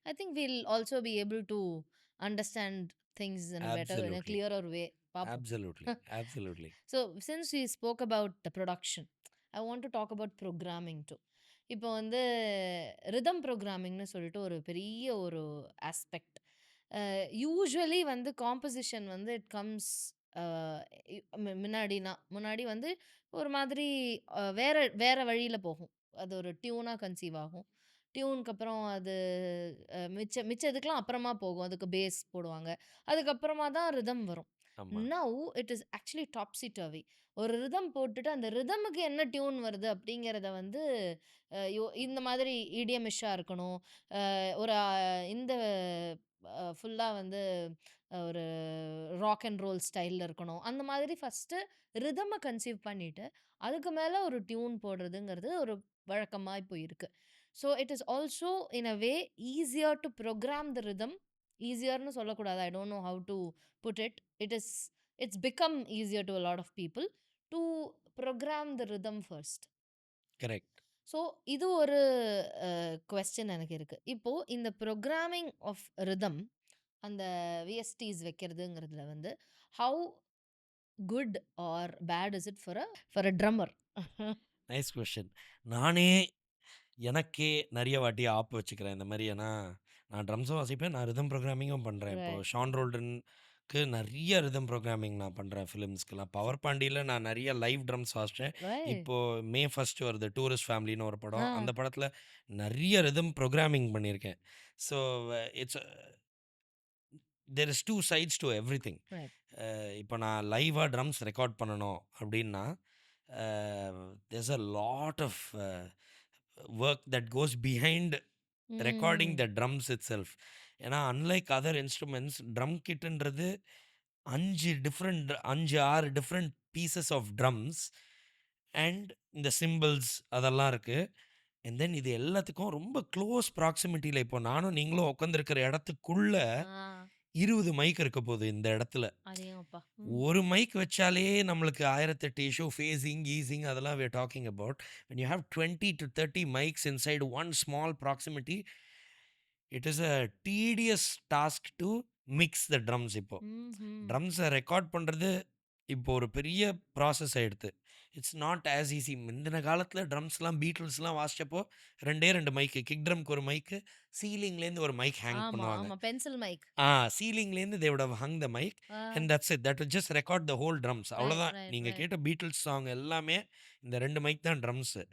I think we'll also be able to understand things in a absolutely, clearer way. Paapom. Absolutely, absolutely. So since we spoke about the production, I want to talk about programming too. இப்போ வந்து rhythm ப்ரோக்ராமிங்னு சொல்லிட்டு ஒரு பெரிய ஒரு aspect. Usually வந்து composition வந்து it comes முன்னாடி வந்து ஒரு மாதிரி வேற வேற வழியில போகும். அது ஒரு டியூனா கன்சீவ் ஆகும். டியூனுக்கு அப்புறம் அது மிச்சதுக்கெல்லாம் அப்புறமா போகும். அதுக்கு பேஸ் போடுவாங்க. அதுக்கப்புறமா தான் ரிதம் வரும். ஆமா. Now it is actually topsy turvy. ஒரு ரிதம் போட்டுட்டு அந்த ரிதமுக்கு என்ன டியூன் வருது அப்படிங்கிறத வந்து இந்த மாதிரி இடியமிஷ்ஷா இருக்கணும். ஒரு இந்த ஃபுல்லா வந்து ஒரு ராக் அண்ட் ரோல் ஸ்டைல்ல இருக்கணும். அந்த மாதிரி ஃபர்ஸ்ட்டு ரிதம கன்சீவ் பண்ணிட்டு, அதுக்கு மேல ஒரு டியூன் போடுறதுங்கிறது ஒரு வழக்கமா இப்போ இருக்கு. So it is also in a way easier to program the rhythm. ஈசியர்ன்னு சொல்லக்கூடாது. I don't know how to put it. It's become easier to a lot of people to program the rhythm first. Correct. So இது ஒரு question எனக்கு இருக்கு. இப்போ இந்த programming of rhythm அந்த VSTs வைக்கிறதுங்கிறதுல வந்து how good or bad is it for a drummer? Nice question. நானே எனக்கே நெறைய வாட்டி ஆப் வச்சுக்கிறேன். இந்த மாரி ஏன்னா, நான் ட்ரம்ஸும் வாசிப்பேன். நான் ரிதம் ப்ரோகிராமிங்கும் பண்றேன். இப்போ ரைட். ஷான் ரோல்டனுக்கு நெறைய ரிதம் ப்ரோகிராமிங் நான் பண்றேன் ஃபிலிம்ஸ்க்குலாம். பவர் பாண்டியில நான் நெறைய லைவ் ட்ரம்ஸ் வாசிச்சேன். ரைட். இப்போ மே 1 வருது. டூரிஸ்ட் ஃபேமிலின்னு ஒரு ஆ. படம். அந்த படத்தில நெறைய ரிதம் ப்ரோகிராமிங் பண்ணியிருக்கேன். So it's there is 2 sides to everything. Right. இப்போ நான் லைவா ட்ரம்ஸ் ரெக்கார்ட் பண்ணணும் அப்படின்னா, there's a lot of work that goes behind recording ம். The drums itself. ஏன்னா அன்லைக் அதர் இன்ஸ்ட்ருமெண்ட்ஸ் ட்ரம் கிட்டுன்றது 5, 6 different pieces of drums and இந்த cymbals அதெல்லாம் இருக்கு. அண்ட் தென் இது எல்லாத்துக்கும் ரொம்ப க்ளோஸ் ப்ராக்ஸிமிட்டில இப்போ நானும் நீங்களும் உட்காந்துருக்கிற இடத்துக்குள்ள ஆ. 20 மைக் இருக்க போகுது இந்த இடத்துல. அடேங்கப்பா! ம். ஒரு மைக் வச்சாலே நம்மளுக்கு 1008 இஷ்யூ ஃபேஸிங், ஈஸிங் அதெல்லாம் we are talking about. When you have 20 to 30 mics inside one small proximity, it is a tedious task to mix the drums இப்போ. ம்ஹ்ம். ட்ரம்ஸை ரெக்கார்ட் பண்ணுறது இப்போ ஒரு பெரிய ப்ராசஸ் ஆயிடுது. It's not as easy. முந்தின காலத்தில் ட்ரம்ஸ்லாம் பீட்டில்ஸ்லாம் வாசிச்சப்போ 2 மைக்கு, கிக் ட்ரம்க்கு ஒரு மைக்கு, சீலிங்லேருந்து ஒரு மைக் ஹேங் ஆமா, பண்ணுவாங்க. ஆமா. Pencil mic. சீலிங்லேருந்து they would have hung the mic ah. And that's it. That will just record the whole drums. Right, அவ்வளோதான். ரைட், நீங்கள் ரைட். கேட்ட பீட்டில்ஸ் சாங் எல்லாமே இந்த 2 மைக் தான் ட்ரம்ஸு.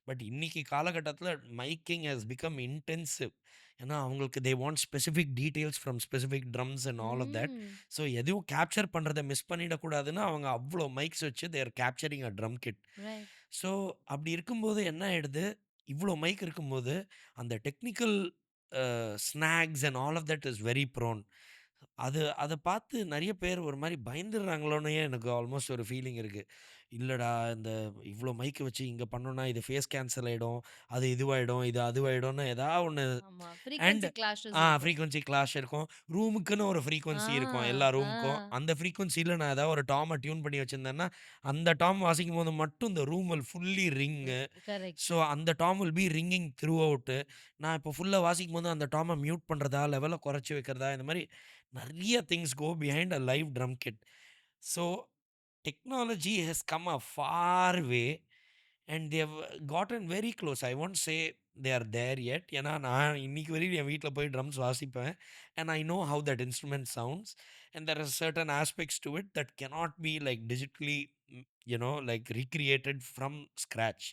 பட் இன்னைக்கு காலகட்டத்தில் மைக்கிங் ஹஸ் பிகம் இன்டென்சிவ். ஏன்னா அவங்களுக்கு they want specific details from specific drums and all of that. Hmm. So எதுவும் கேப்சர் பண்ணுறத மிஸ் பண்ணிடக்கூடாதுன்னு அவங்க அவ்வளோ மைக்ஸ் வச்சு there capturing a drum kit. Right. So அப்படி இருக்கும்போது என்ன ஆயிடுது, இவ்வளோ மைக் இருக்கும்போது அந்த technical snags and all of that is very prone. அத பார்த்து நெறைய பேர் ஒரு மாரி பயந்துடுறாங்களோன்னே எனக்கு ஆல்மோஸ்ட் ஒரு ஃபீலிங் இருக்கு. இல்லடா, இந்த இவ்ளோ மைக் வச்சு இங்க பண்ணோம்னா இது ஃபேஸ் கேன்சல் ஆயிடும். அது இதுவாயிடும், இது அதுவாயிடும்னு ஒண்ணு. ஆமா. அண்ட் ஃப்ரீக்வென்சி கிளாஷஸ் இருக்கும். ஃப்ரீக்வென்சி கிளாஷ் இருக்கும். ரூமுக்குன்னு ஒரு ஆ, ஃப்ரீக்வென்சி இருக்கும் எல்லா ஆ. ரூமுக்கும். அந்த ஃப்ரீக்வென்சில நான் ஏதாவது ஒரு டாம டியூன் பண்ணி வச்சிருந்தேன்னா, அந்த டாம் வாசிக்கும்போது மட்டும் இந்த room will fully ring. Correct. So அந்த tom will be ringing throughout. நான் இப்போ ஃபுல்லா வாசிக்கும்போது அந்த டாம மியூட் பண்றதா, லெவல குறைச்சு வைக்கிறதா, இந்த மாரி நெறைய things go behind a live drum kit. So technology has come a far way and they have gotten very close. I won't say they are there yet. ஏன்னா நான் இன்னைக்கு வரையும் என் வீட்ல போய் ட்ரம்ஸ் வாசிப்பேன். And I know how that instrument sounds and there are certain aspects to it that cannot be like digitally like recreated from scratch.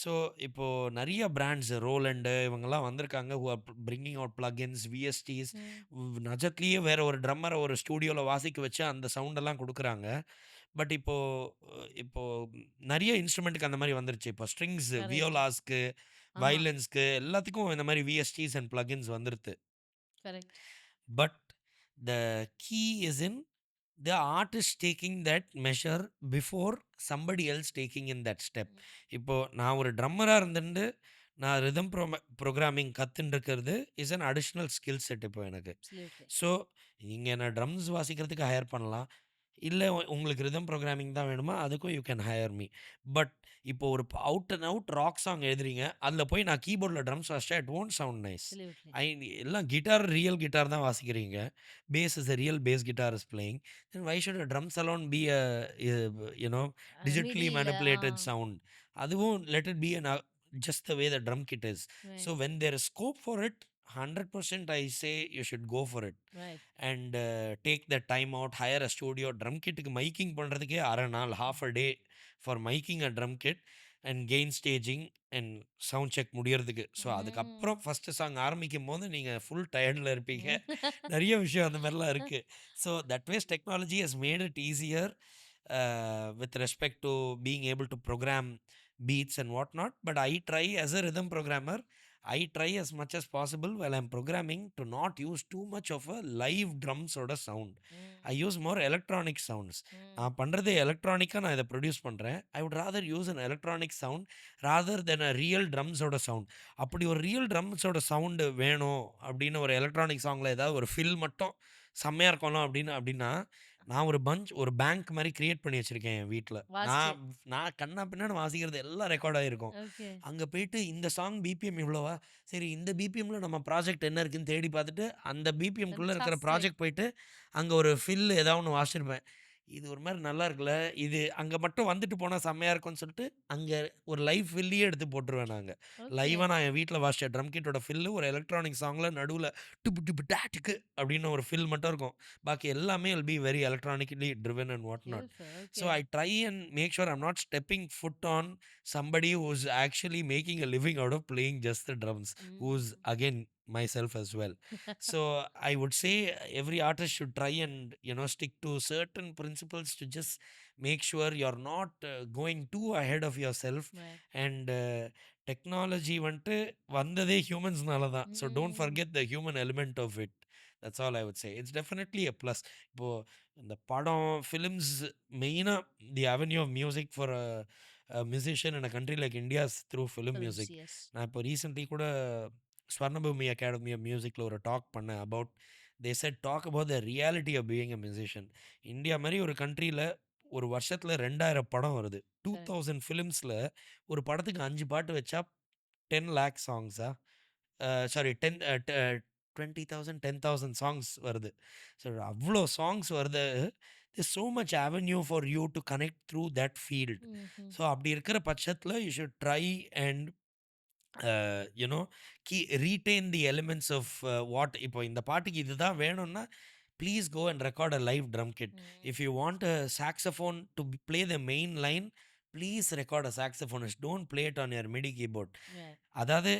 So இப்போ நெறைய brands Roland இவங்கெல்லாம் வந்திருக்காங்க who are bringing out plugins, VSTs. ம். நிஜத்திலேயே வேற ஒரு ட்ரம்மரை ஒரு ஸ்டூடியோல வாசிக்க வச்சு அந்த சவுண்டெல்லாம் குடுக்குறாங்க. பட் இப்போ நெறைய இன்ஸ்ட்ருமெண்ட்டுக்கு அந்த மாரி வந்துருச்சு. இப்போ ஸ்ட்ரிங்ஸ், கரெக்ட். வியோலாஸ்க்கு, ஆமா. வயலின்ஸ்க்கு எல்லாத்துக்கும் இந்த மாரி விஎஸ்டிஸ் அண்ட் பிளகின்ஸ் வந்துருது. Correct. But the key is in the artist taking that measure before somebody else taking in that step. இப்போ நான் ஒரு ட்ரம்மரா இருந்துண்டு நான் ரிதம் ப்ரோகிராமிங் கத்துன்னு இருக்கிறது is an additional skill set இப்போ எனக்கு. அப்சல்யூட்லி. ஸோ நீங்க என்ன ட்ரம்ஸ் வாசிக்கிறதுக்கு ஹையர் பண்ணலாம். இல்ல உங்களுக்கு ரிதம் ப்ரோகிராமிங் தான் வேணுமா? அதுக்கும் you can hire me. But இப்போ ஒரு out and out rock song எழுதுறீங்க. அதில போய் நான் கீபோர்ட்ல ட்ரம்ஸ் வாசிச்சா it won't sound nice. Absolutely. I எல்லாம் கிட்டார் ரியல் கிட்டார் தான் வாசிக்கிறீங்க. Bass is a real bass guitar is playing. Then why should drums alone be a you know digitally மிடியில மேனிபுலேட்டட் சவுண்ட். அதுவும் let it be just the way the drum kit is. So right, when there is scope for it 100% I say you should go for it. Right. And take the time out, hire a studio. Drum கிட்டுக்கு miking பண்ணுறதுக்கே அரை நாள், half a day for miking a drum kit and gain staging and sound check முடியறதுக்கு. So அதுக்கப்புறம் ம். First song ஆரம்பிக்கும் போது நீங்கள் ஃபுல் டயர்டில் இருப்பீங்க. ம். நிறைய விஷயம் அந்த மாதிரிலாம் இருக்குது. So that ways technology has made it easier with respect to being able to program beats and whatnot. But I try as a rhythm programmer, I try as much as possible while I'm programming to not use too much of a live drum sort of sound. I ம். use more electronic sounds. ம். நான் பண்ணுறது எலக்ட்ரானிக்காக நான் இதை produce பண்ணுறேன். I would rather use an electronic sound rather then a real ட்ரம்ஸோட sound. அப்படி ஒரு ரியல் ட்ரம்ஸோட சவுண்டு வேணும் அப்படின்னு ஒரு எலக்ட்ரானிக் சாங்கில் ஏதாவது ஒரு ஃபில் மட்டும் செம்மையாக இருக்கணும் அப்படின்னா நான் ஒரு பேங்க் மாரி கிரியேட் பண்ணி வச்சிருக்கேன் என் வீட்ல. வாசிச்சு. நான் நான் கன்னா பின்னான்னு வாசிக்கிறது எல்லாம் ரெக்கார்ட் ஆகிருக்கும். ஓகே. அங்க போயிட்டு இந்த சாங் பிபிஎம் இவ்வளோவா? சரி இந்த பிபிஎம்ல நம்ம ப்ராஜெக்ட் என்ன இருக்குன்னு தேடி பார்த்துட்டு, அந்த பிபிஎம்க்குள்ள இருக்கிற ஃபேன்டாஸ்டிக். ப்ராஜெக்ட் போயிட்டு, அங்க ஒரு ஃபில் ஏதாவது ஒண்ணு வாசிச்சிருப்பேன். இது ஒரு மாரி நல்லா இருக்குல்ல. இது அங்க மட்டும் வந்துட்டு போனா செம்மையா இருக்கும்னு சொல்லிட்டு, அங்க ஒரு லைவ் ஃபில்லையே எடுத்து போட்டுருவேன் நாங்க. ஓகே. லைவா நான் என் வீட்ல வாசிச்ச ட்ரம் கிட்டோட ஃபில்லு ஒரு எலக்ட்ரானிக் சாங்ல நடுவுல டுபு டுபு டாட்டுக்கு அப்படின்னு ஒரு ஃபில் மட்டும் இருக்கும். பாக்கி எல்லாமே will be very electronically driven and what not. Beautiful. So okay. I try and make sure I'm not stepping foot on somebody who's actually making a living out of playing just the drums, who's ம். again myself as well. So I would say every artist should try and stick to certain principles to just make sure you're not going too ahead of yourself. Right. And technology வந்துட்டு வந்ததே ஹியூமன்ஸ்னால தான். So don't ம். Forget the human element of it. That's all I would say. It's definitely a plus. இப்போது இந்த படம், films, மெயினாக the avenue of music for musician in a country like India's through film films. Music. Yes. நான் இப்போ recently கூட Swarnabhoomi academy of மியூசிக்கில் ஒரு talk பண்ணேன் about they said talk about the reality of being a musician. India மாதிரி ஒரு கண்ட்ரியில் ஒரு வருஷத்தில் 2000 படம் வருது. கரெக்ட். 2000 ஃபிலிம்ஸில் ஒரு படத்துக்கு 5 பாட்டு வச்சா 10 லேக் சாங்ஸா? சாரி 10 20,000 10,000 சாங்ஸ் வருது. ஸோ அவ்வளோ சாங்ஸ் வருது. there's so much avenue for you to connect through that field. ம்ஹ்ம். ஸோ அப்படி இருக்கிற பட்சத்தில் you should try and you know retain the elements of what இப்போ இந்த பாட்டுக்கு இதுதான் வேணும்னா please go and record a live drum kit. If ம். you want a saxophone to play the main line, please record a saxophonist. Don't play it on your MIDI keyboard. Right. அதாவது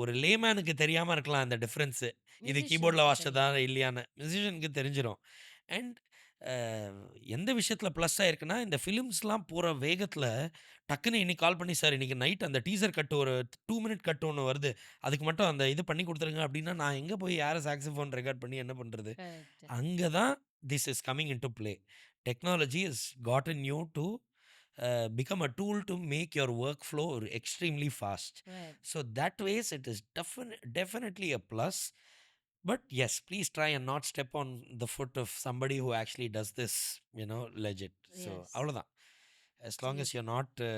ஒரு லேமேனுக்கு தெரியாம இருக்கலாம் அந்த டிஃபரன்ஸு. இது கீபோர்டில் மியூசிஷியன்ஸ்க்கு வாசிச்சதா தெரியும். இல்லையான்னு. மியூசிஷியனுக்கு தெரிஞ்சிரும். அண்ட் எந்த விஷயத்தில் ப்ளஸ் ஆயிருக்குன்னா, இந்த ஃபிலிம்ஸ்லாம் போகிற வேகத்தில் டக்குன்னு இன்னைக்கு கால் பண்ணி, "சார் இன்னைக்கு நைட் அந்த டீசர் கட் ஒரு 2 மினிட் கட் ஒண்ணு வருது. அதுக்கு மட்டும் அந்த இது பண்ணி குடுத்துருங்க." அப்படின்னா, நான் எங்க போய் யார சாக்ஸோஃபோன் ரெக்கார்ட் பண்ணி என்ன பண்றது? கரெக்ட். அங்க தான் this is coming into play. Technology has gotten you to become a tool to make your workflow extremely fast. Right. So that ways it is definitely a plus. But yes, please try and not step on the foot of somebody who actually does this, legit. So yes. அவ்வளோதான். As long as absolutely.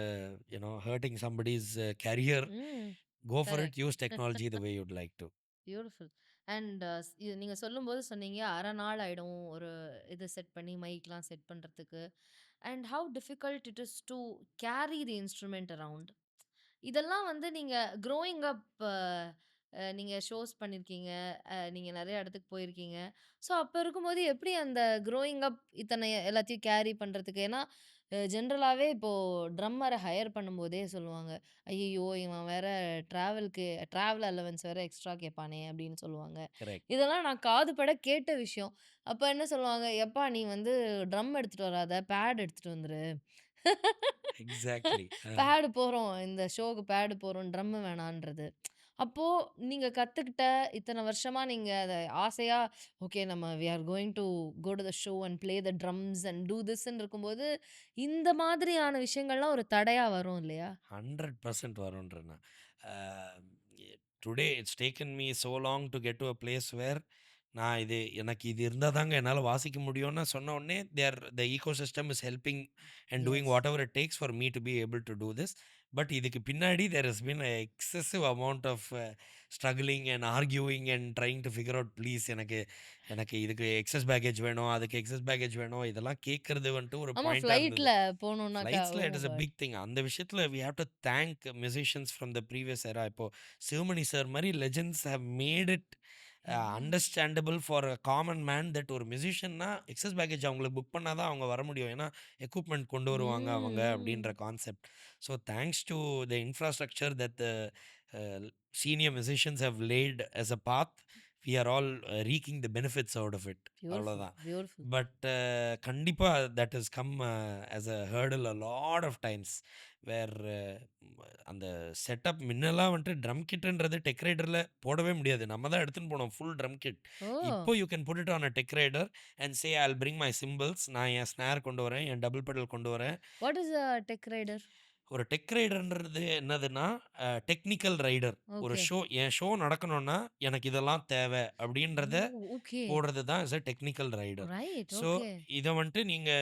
you're not hurting somebody's career, hmm. go for it. Correct. Use technology the way you'd like to. Beautiful. And இது நீங்க சொல்லும்போது சொன்னீங்க, அரை நாள் ஆயிடும் ஒரு இது செட் பண்ணி மைக்லாம் செட் பண்றதுக்கு. And how difficult it is to carry the instrument around. இதெல்லாம் வந்து நீங்க க்ரோயிங் அப் நீங்க ஷோஸ் பண்ணியிருக்கீங்க. நீங்க நெறைய இடத்துக்கு போயிருக்கீங்க. ஸோ அப்ப இருக்கும்போது எப்படி அந்த க்ரோயிங் அப் இத்தனை எல்லாத்தையும் கேரி பண்றதுக்கு? ஏன்னா ஜென்ரலாவே இப்போ ட்ரம்மர ஹையர் பண்ணும்போதே சொல்லுவாங்க. "ஐய்யய்யோ! இவன் வேற டிராவல் அலவன்ஸ் வேற எக்ஸ்ட்ரா கேட்பானே!" அப்படின்னு சொல்லுவாங்க. Correct. இதெல்லாம் நான் காதுபட கேட்ட விஷயம். அப்ப என்ன சொல்லுவாங்க, "எப்பா நீ வந்து ட்ரம் எடுத்துட்டு வராத, பேட் எடுத்துட்டு வந்துரு." Exactly. பேடு போறோம். இந்த ஷோக்கு பேடு போறோம். ட்ரம் வேணான்றது. அப்போ நீங்க கத்துக்கிட்ட இத்தன வருஷமா நீங்க அத ஆசையா, ஓகே நம்ம we are going to go to the show and play the drums and do திஸ்ன்னு இருக்கும்போது, இந்த மாதிரியான விஷயங்கள்லாம் ஒரு தடையா வரும் இல்லையா? 100% வரும்ன்றேன் நான். Today it's taken me so long to get to a place where நான் எனக்கு இது இருந்தா தாங்க என்னால வாசிக்க முடியும்னு சொன்ன உடனே, the ecosystem is helping and doing yes. Whatever it takes for me to be able to do this. But இதுக்கு பின்னாடி there has been excessive amount of struggling and arguing and trying to figure out please எனக்கு எனக்கு இதுக்கு excess package வேணும், அதுக்கு excess package வேணும். இதெல்லாம் கேட்கறது வந்துட்டு ஒரு ஆமா, பாயிண்ட்டா இருந்தது. ஃப்ளைட்ல போணும்னாக்கா, ஓ ஃப்ளைட்ஸ்ல it is a god! Big thing. அந்த விஷயத்துல we have to thank musicians from the previous era. இப்போ சிவமணி சார் மாரி legends have made it understandable for a common man that ஒரு மியூசிஷியன்னா எக்ஸஸ் பேக்கேஜ் அவங்களுக்கு புக் பண்ணா தான் அவங்க வர முடியும். ஏன்னா எக்யூப்மெண்ட் கொண்டு வருவாங்க அவங்க அப்படின்ற ம். Concept. So thanks to the infrastructure that the senior musicians have laid as a path, we are all reaping the benefits out of it. Beautiful, அவ்வளோதான். பியூட்டிஃபுல். பட் கண்டிப்பா that has come as a hurdle a lot of times where அந்த setup முன்னெல்லாம் வந்துட்டு drum கிட்ன்றது tech ரைடர்ல போடவே முடியாது. நம்ம தான் எடுத்துன்னு போனோம் ஃபுல் ட்ரம் கிட். ஓ! இப்போ you can put it on a tech rider and say I will bring my cymbals. நான் என் ஸ்னேர் கொண்டு வரேன், என் டபுள் பெடல் கொண்டு வரேன். What is a tech rider? ஒரு டெக் ரைடர்ன்றது என்னதுன்னா, டெக்னிக்கல் ரைடர். ஒரு ஓகே. என் ஷோ நடக்கணும்னா, எனக்கு இதெல்லாம் தேவை ஓ! அப்படின்றத ஓகே. போடுறது தான் is a technical rider. Right. So, okay. இத வந்துட்டு நீங்க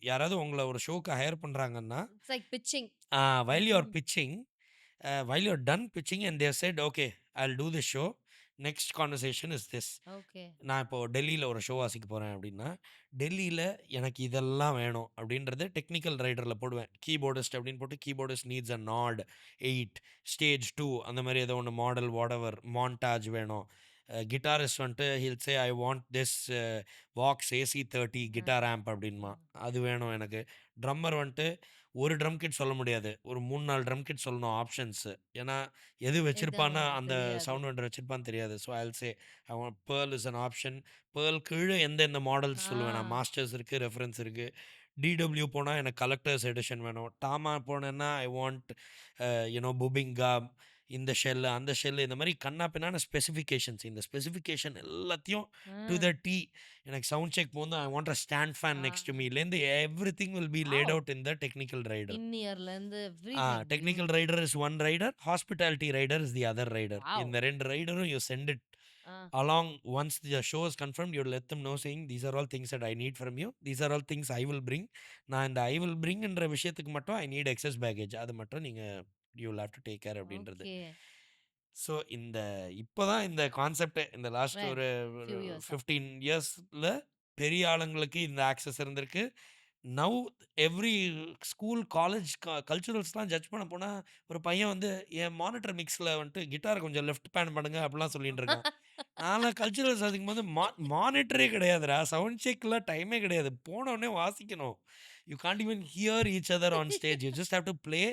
யாராவது உங்கள ஒரு ஷோக்கு ஹையர் பண்றாங்கன்னா, it's like pitching. While you are pitching, while you're done pitching and they have said, "Okay, I'll do this show. Next conversation is this." Okay. நான் இப்போ டெல்லியில ஒரு ஷோ வாசிக்க போறேன் அப்படின்னா, டெல்லியில எனக்கு இதெல்லாம் வேணும் அப்படின்றத டெக்னிக்கல் ரைடர்ல போடுவேன். கீபோர்டிஸ்ட் அப்படின்னு போட்டு keyboardist needs a not 8 stage 2 அந்த மாதிரி ஏதோ ஒண்ணு மாடல் வாட்டெவர் மான்டாஜ் வேணும். கிட்டாரிஸ்ட் வந்துட்டு will say I want this Vox AC 30 guitar amp அப்படின்மா. அது வேணும் எனக்கு. ட்ரம்மர் வந்துட்டு ஒரு ட்ரம் கிட் சொல்ல முடியாது. ஒரு 3, 4 ட்ரம் கிட் சொல்லணும் ஆப்ஷன்ஸு. ஏன்னா எது இது வச்சிருப்பான்னா அவங்களுக்கு அந்த தெரியாது. சவுண்ட் வெண்டர் வச்சிருப்பான்னு தெரியாது. So I will say I want Perl is an option. Perl கீழ எந்த மாடல்ஸ் சொல்லுவேன் நான். ஆ. மாஸ்டர்ஸ் இருக்கு, ரெஃபரன்ஸ் இருக்கு. டிடபிள்யூ போனா எனக்கு கலெக்டர்ஸ் எடிஷன் வேணும். டாமா போனேன்னா ஐ வாண்ட் புபிங்கா, இந்த ஷெல், அந்த ஷெல், இந்த மாரி கன்னா பின்னான ஸ்பெசிஃபிகேஷன்ஸ். இந்த ஸ்பெசிஃபிகேஷன் எல்லாத்தையும் டு த டி. எனக்கு சவுண்ட் செக் போகும்போது I want a stand fan next to மீலேருந்து everything will be laid wow! Out in the technical rider. இன்இயர்லேருந்து everything technical beautiful. Rider is one rider. Hospitality rider is the other rider. Wow! இந்த 2 ரைடரும் you sent it ah. along. Once the show is confirmed, you let them know saying these are all things that I need from you. These are all things I will bring. நான் இந்த I will bring என்ற விஷயத்துக்கு மட்டும் I need excess baggage. அது மட்டும் நீங்க you will have to take care அப்படின்றது. Okay. So இப்போதான் இந்த கான்செப்ட் இந்த லாஸ்ட் வென்? ஒரு ஃபியூ இயர்ஸா? 15 இயர்ஸ்ல பெரிய ஆளுங்களுக்கு இந்த ஆக்சஸ் இருந்திருக்கு. நவ் எவ்ரி ஸ்கூல், காலேஜ் கல்ச்சுரல்ஸ்லாம் ஜட்ஜ் பண்ண போனா, ஒரு பையன் வந்து என் மானிட்டர் மிக்ஸ்ல வந்துட்டு கிட்டார் கொஞ்சம் லெஃப்ட் பேன் பண்ணுங்க அப்படிலாம் சொல்லிட்டு இருக்கான். நான்லாம் கல்ச்சுரல்ஸ் வாசிக்கும்போது மானிட்டரே கிடையாதுடா. சவுண்ட் செக்லாம் டைமே கிடையாது. போன உடனே வாசிக்கணும். You can't even hear each other on stage. You just have to play.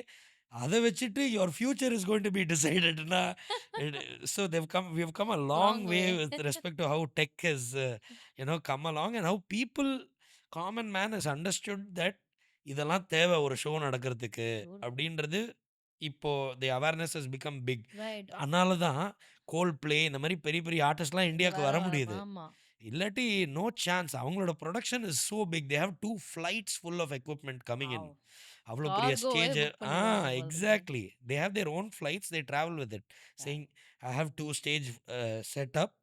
அத வச்சுட்டு your future is going to be டிசைடட்னா, so we have come a long long way way. With respect to how tech has come along and how people common man has understood that இதெல்லாம் தேவை ஒரு show நடக்கிறதுக்கு beautiful. அப்படின்றது. இப்போ the awareness has become big. Right. அதனால தான் gold play இந்த மாதிரி பெரிய பெரிய ஆர்டிஸ்ட்லாம் இந்தியாவுக்கு வர வர முடியுது. ஆமா. இல்லாட்டி நோ சான்ஸ். அவங்களோட production is so big. They have 2 flights full of equipment coming in. Wow! அவ்வளோ பெரிய கார்கோவே ஸ்டேஜ். புக் பண்ணிடுவாங்க போல இருக்கு. Exactly. They have their own flights. They travel with it. Right. Saying I have 2 stage setup.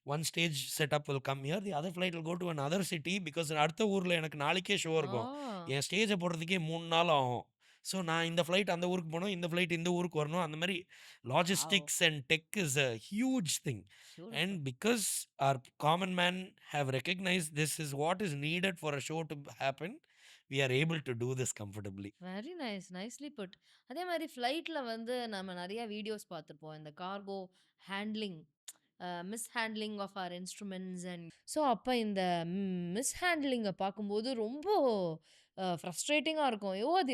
One stage setup will come here. The other flight will go to another city. Because அடுத்த ஊர்ல எனக்கு நாளைக்கே show இருக்கும். ஆ. என் ஸ்டேஜை போடுறதுக்கே 3 நாள் ஆகும். So நான் இந்த ஃப்ளைட் அந்த ஊருக்கு போகணும், இந்த ஃப்ளைட் இந்த ஊருக்கு வரணும். அந்த மாதிரி wow! Logistics and tech is a huge thing. And beautiful. because our common man have recognized this is what is needed for a show to happen, we are able to do this comfortably. Very nice. Nicely put. அதே மாரி ஃப்ளைட்ல வந்து நம்ம நெறைய videos பார்த்துருப்போம். இந்த cargo handling, mishandling of our instruments and so அப்ப இந்த மிஸ்ஹேண்ட்லிங்க பார்க்கும்போது ரொம்ப ஃப்ரஸ்ட்ரேட்டிங்கா இருக்கும். ஐயோ! அது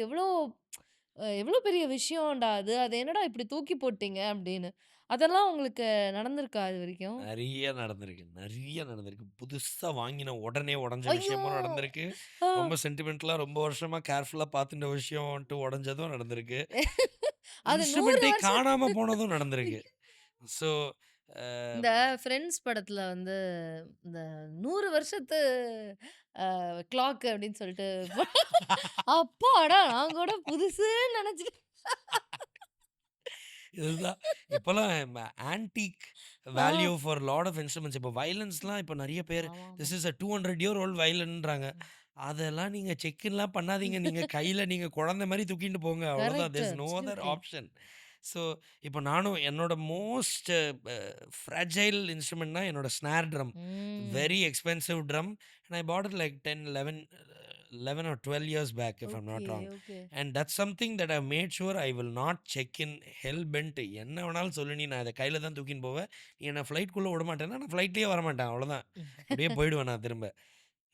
எவ்ளோ பெரிய விஷயம்டா அது. அத என்னடா இப்படி தூக்கி போட்டீங்க அப்படின்னு. அதெல்லாம் உங்களுக்கு நடந்திருக்கா இதுவரைக்கும்? நெறைய நடந்திருக்கு. நெறைய நடந்திருக்கு. புதுசா வாங்கின உடனே உடைஞ்ச ஐயோ! விஷயமும் நடந்திருக்கு. ஆ. ரொம்ப சென்டிமென்டலா ரொம்ப வருஷமா கேர்ஃபுல்லா பார்த்துட்ட விஷயம் வந்துட்டு உடைஞ்சதும் நடந்திருக்கு. அது 100 இன்ஸ்ட்ருமென்ட்டே வருஷம். காணாம போனதும் நடந்திருக்கு. ஸோ அ இந்த ஃப்ரெண்ட்ஸ் படத்துல வந்து இந்த 100 வருஷத்து கிளாக் அப்படின்னு சொல்லிட்டு அப்பாடா! நான் கூட புதுசுன்னு நெனச்சுட்டு இதுதான். இப்போலாம் antique ah. Value for lot of instruments. இப்போ வயலன்ஸ்லாம் இப்போ நெறைய பேர் ஆமாமா. This is a 200 year old வயலின்றாங்க. ம். அதெல்லாம் நீங்க செக்இன்லாம் பண்ணாதீங்க. நீங்க கையில நீங்க குழந்தை மாரி தூக்கிட்டு போங்க. அவ்வளோதான். Correct. There is no other absolutely. Option. So, இப்போ நானும் என்னோட மோஸ்ட் ஃப்ராஜைல் இன்ஸ்ட்ருமெண்ட்னா என்னோட snare drum. Hmm. Very expensive drum. And I bought it like 10, 11 or 12 years back if I'm okay, not wrong. Okay. And that's something that I've made sure I will not check in hell bent. என்ன வேணாலும் சொல்லு நீ, நான் இத கையில தான் தூக்கின்னு போவேன். நீ என்ன ஃப்ளைட்குள்ள விடமாட்டேன்னா, நான் ஃப்ளைட்லயே வரமாட்டேன். அவ்வளோதான். அப்படியே போயிடுவேன் நான் திரும்ப.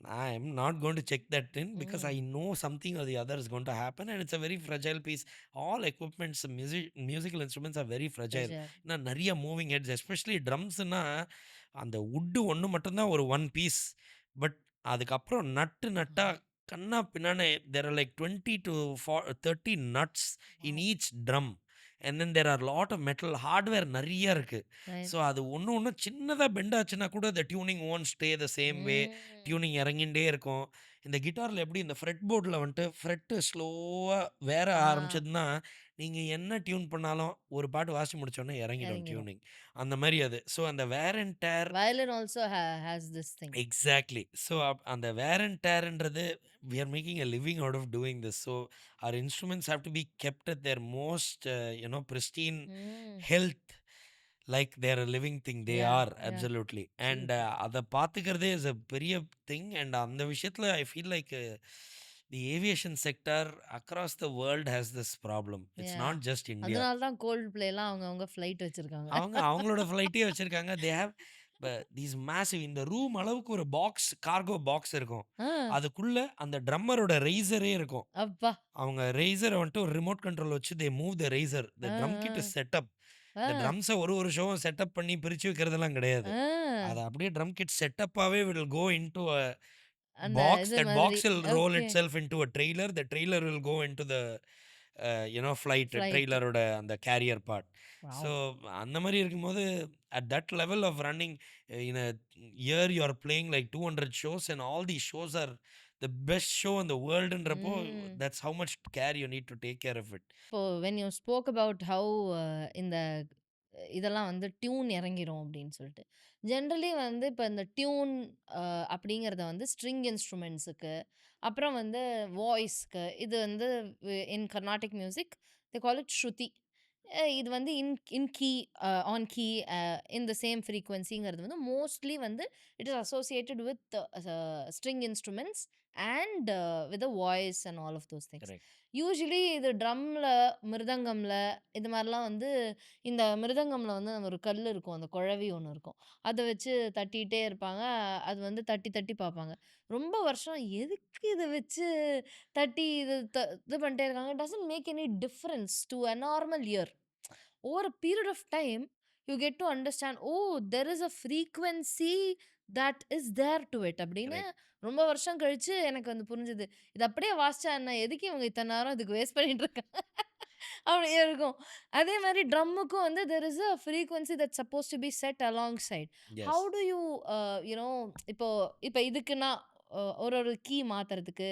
I am not going to check that in because I ம். know something or the other is going to happen and it's a very fragile piece. All equipments, musical instruments are very fragile. Pressure. ஏன்னா நெறைய moving heads especially ட்ரம்ஸ்னா அந்த wood ஒன்று மட்டும்தான் ஒரு one piece. But அதுக்கப்புறம் நட்டு நட்டா கண்ணா பின்னான்னு there are like 20 to 30 nuts in wow! each drum. And then there are lot of metal hardware நெறைய இருக்கு. ரைட். ஸோ அது ஒண்ணு ஒண்ணு சின்னதா பெண்ட் ஆச்சுன்னா கூட the tuning won't stay the same way. ம். டியூனிங் இறங்கிண்டே இருக்கும். இந்த கிட்டார்ல எப்படி இந்த ஃப்ரெட் போர்ட்ல வந்துட்டு ஃப்ரெட்டு ஸ்லோவா வேற ஆ. ஆரம்பிச்சதுன்னா, நீங்க என்ன டியூன் பண்ணாலும் ஒரு பாட்டு வாசிச்சு முடிச்சோனே இறங்கிடும் இறங்கிரும். டியூனிங். அந்த மாரி அது. ஸோ அந்த wear and tear violin also has this thing. Exactly. So அந்த வேர் அண்ட் டேர்ன்றது we are making a living out of doing this. So our instruments have to be kept at their most pristine hmm. Health. Like they're a living thing they yeah! Are yeah! Absolutely. And absolutely. அத பார்த்துக்கிறதே is a பெரிய thing. And அந்த விஷயத்துல I feel like the aviation sector across the world has this problem. It's yeah! Not just India. அதனால தான் gold பிளேலாம் அவங்கவங்க flight வச்சிருக்காங்க. அவங்க அவங்களோட ஃப்ளைட்டே வச்சிருக்காங்க. தே ஹேவ் தீஸ் மேசிவ் இந்த ரூம் அளவுக்கு ஒரு பாக்ஸ், கார்கோ பாக்ஸ் இருக்கும். ஆ. அதுக்குள்ள அந்த ட்ரம்மரோட ரெய்சரே இருக்கும். அப்பா! அவங்க ரெய்சர வந்துட்டு ஒரு ரிமோட் கண்ட்ரோல் வச்சு they move the riser. The ah, drum kit is setup. Ah, இந்த ஆ, ட்ரம்ஸ ஒரு ஒரு ஷோவும் செட்டப் பண்ணி பிரிச்சு வைக்கிறதெல்லாம் கிடையாது. ஆ. அத அப்படியே ட்ரம் கிட் செட்டப்பாவே வில் கோ இன்டூ அ அந்த பாக்ஸ். இது தட் மாதிரி. Box will roll okay. Itself into a trailer. The trailer will go into the flight. Flight. ட்ரெய்லரோட அந்த கேரியர் பார்ட். So wow! அந்த மாரி இருக்கும்போது at that level of running in a year you are playing like 200 shows and all these shows are the best show in the வேர்ல்டுன்றப்போ hmm. That's how much care you need to take care of it. இப்போ when you spoke about how இந்த இதெல்லாம் வந்து tune இறங்கிரும் அப்படின்னு சொல்லிட்டு. Generally வந்து இப்ப இந்த டியூன் அப்படிங்கிறத வந்து ஸ்ட்ரிங் இன்ஸ்ட்ருமெண்ட்ஸுக்கு, அப்புறம் வந்து வாய்ஸ்க்கு இது வந்து in Carnatic music they call it shruti. இது வந்து in in key on key in the same ஃப்ரீக்வன்சிங்கிறது வந்து மோஸ்ட்லி வந்து it is associated with string instruments and with voice and all of those things. Correct. Usually இது ட்ரம்ல, மிருதங்கம்ல இது மாரிலாம் வந்து இந்த மிருதங்கம்ல வந்து ஒரு கல் இருக்கும். அந்த குழவி ஒண்ணு இருக்கும். அத வச்சு தட்டிட்டே இருப்பாங்க. அது வந்து தட்டி தட்டி பார்ப்பாங்க. ரொம்ப வருஷம் எதுக்கு இத வச்சு தட்டி இது பண்ணிட்டே இருக்காங்க. It doesn't make any difference to a normal ear. Over a period of time you get to understand oh there is a frequency that is there to it அப்படின்னு கரெக்ட். ரொம்ப வருஷம் கழிச்சு எனக்கு வந்து புரிஞ்சுது. இது அப்படியே வாசிச்சா என்ன? எதுக்கு இவங்க இத்தன நேரம் இதுக்கு வேஸ்ட் பண்ணிட்டு இருக்காங்க? அப்படி இருக்கும். அதே மாரி ட்ரம்முக்கும் வந்து there is a frequency that's supposed to be set alongside. Yes. How do you you know இப்போ இப்போ இதுக்குன்னா ஒரு ஒரு கீ மாத்துறதுக்கு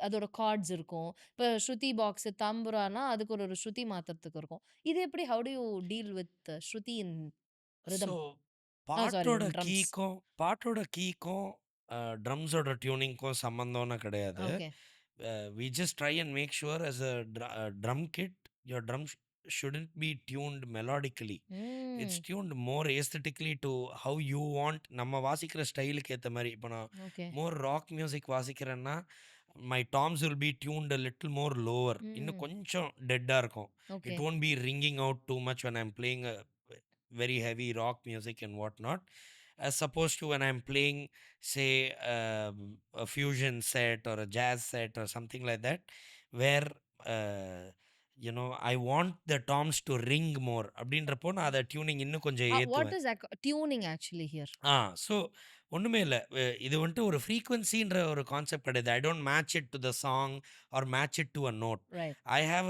அதோட கார்ட்ஸ் இருக்கும். இப்ப ஸ்ருதி பாக்ஸ், தம்புரானா அதுக்கு ஒரு ஒரு ஸ்ருதி மாத்துறதுக்கு இருக்கும். இது எப்படி how do you deal with shruti in so rhythm? Sorry பாட்டோட இன் ட்ரம்ஸ். கீக்கும் ட்ரம்ஸோட டியூனிங்க்கும் சம்மந்தம்னு கிடையாது. Okay. We just try and make sure as a drum kit your drums shouldn't be tuned melodically. It's ம். tuned more aesthetically to how you want. நம்ம வாசிக்கிற ஸ்டைலுக்கு ஏத்த மாரி. இப்போ நான் ஓகே. மோர் ராக் மியூசிக் வாசிக்கிறேன்னா my toms will be tuned a little more lower. இன்னும் ம். கொஞ்சம் டெட்டா இருக்கும். It okay. won't be ringing out too much when I'm playing a very heavy rock music and whatnot, as opposed to when I'm playing, say, a fusion set or a jazz set or something like that, where I want the toms to ring more. அப்படின்றப்போ நான் அதை tuning இன்னும் கொஞ்சம் what ஏற்றுவேன். Is tuning actually here? So ஒன்றுமே இல்லை. இது வந்துட்டு ஒரு ஃப்ரீக்வன்சின்ற ஒரு கான்செப்ட் கிடையாது. I don't match it to the song or match it to a note. Right. I have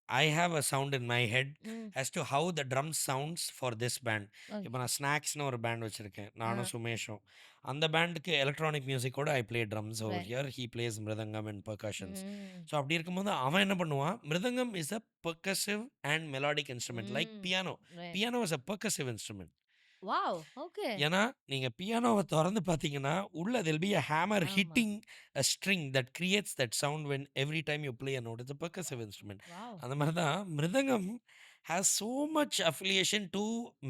I have a sound in my head hmm. as to how the drum sounds for this band. இப்போ okay. நான் ஸ்நாக்ஸ்னு ஒரு band வச்சுருக்கேன், ஆ. நானும் சுமேஷும். அந்த பேண்டுக்கு எலக்ட்ரானிக் மியூசிக்கோட I play drums over right. Here, he plays mridangam and percussions. Hmm. So அப்படி இருக்கும்போது அவன் என்ன பண்ணுவான், mridangam is a percussive and melodic instrument like hmm. Piano. Right. Piano is a percussive instrument. Wow! Okay. ஏன்னா, நீங்க பியானோவ தொறந்து பார்த்தீங்கன்னா, உள்ள there'll be a hammer ஆமா. hitting a string that creates that sound when every time you play a note. It's a percussive instrument. Wow! அந்த மாரி தான் மிருதங்கம் has so much affiliation to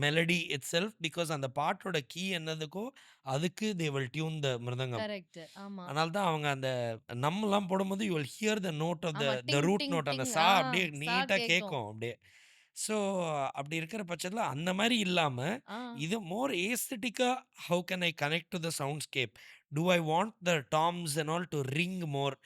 melody itself because அந்த பாட்டோட key என்னதுக்கோ, அதுக்கு they will tune the mridangam. Correct. ஆமா. அதனால தான் அவங்க அந்த நம்மலாம் போடும்போது you will hear the note of ஆமா. The ding root ding note அந்த டிங். சா ஆ அப்படியே சா நீட்டா கேக்கும். கேட்கும் அப்படியே. ஸோ அப்படி இருக்கிற பட்சத்தில அந்த மாரி இல்லாம, ஆ. இது மோர் ஏஸ்தெட்டிக்கா how can I connect to the soundscape? Do I want the toms and all to ring more?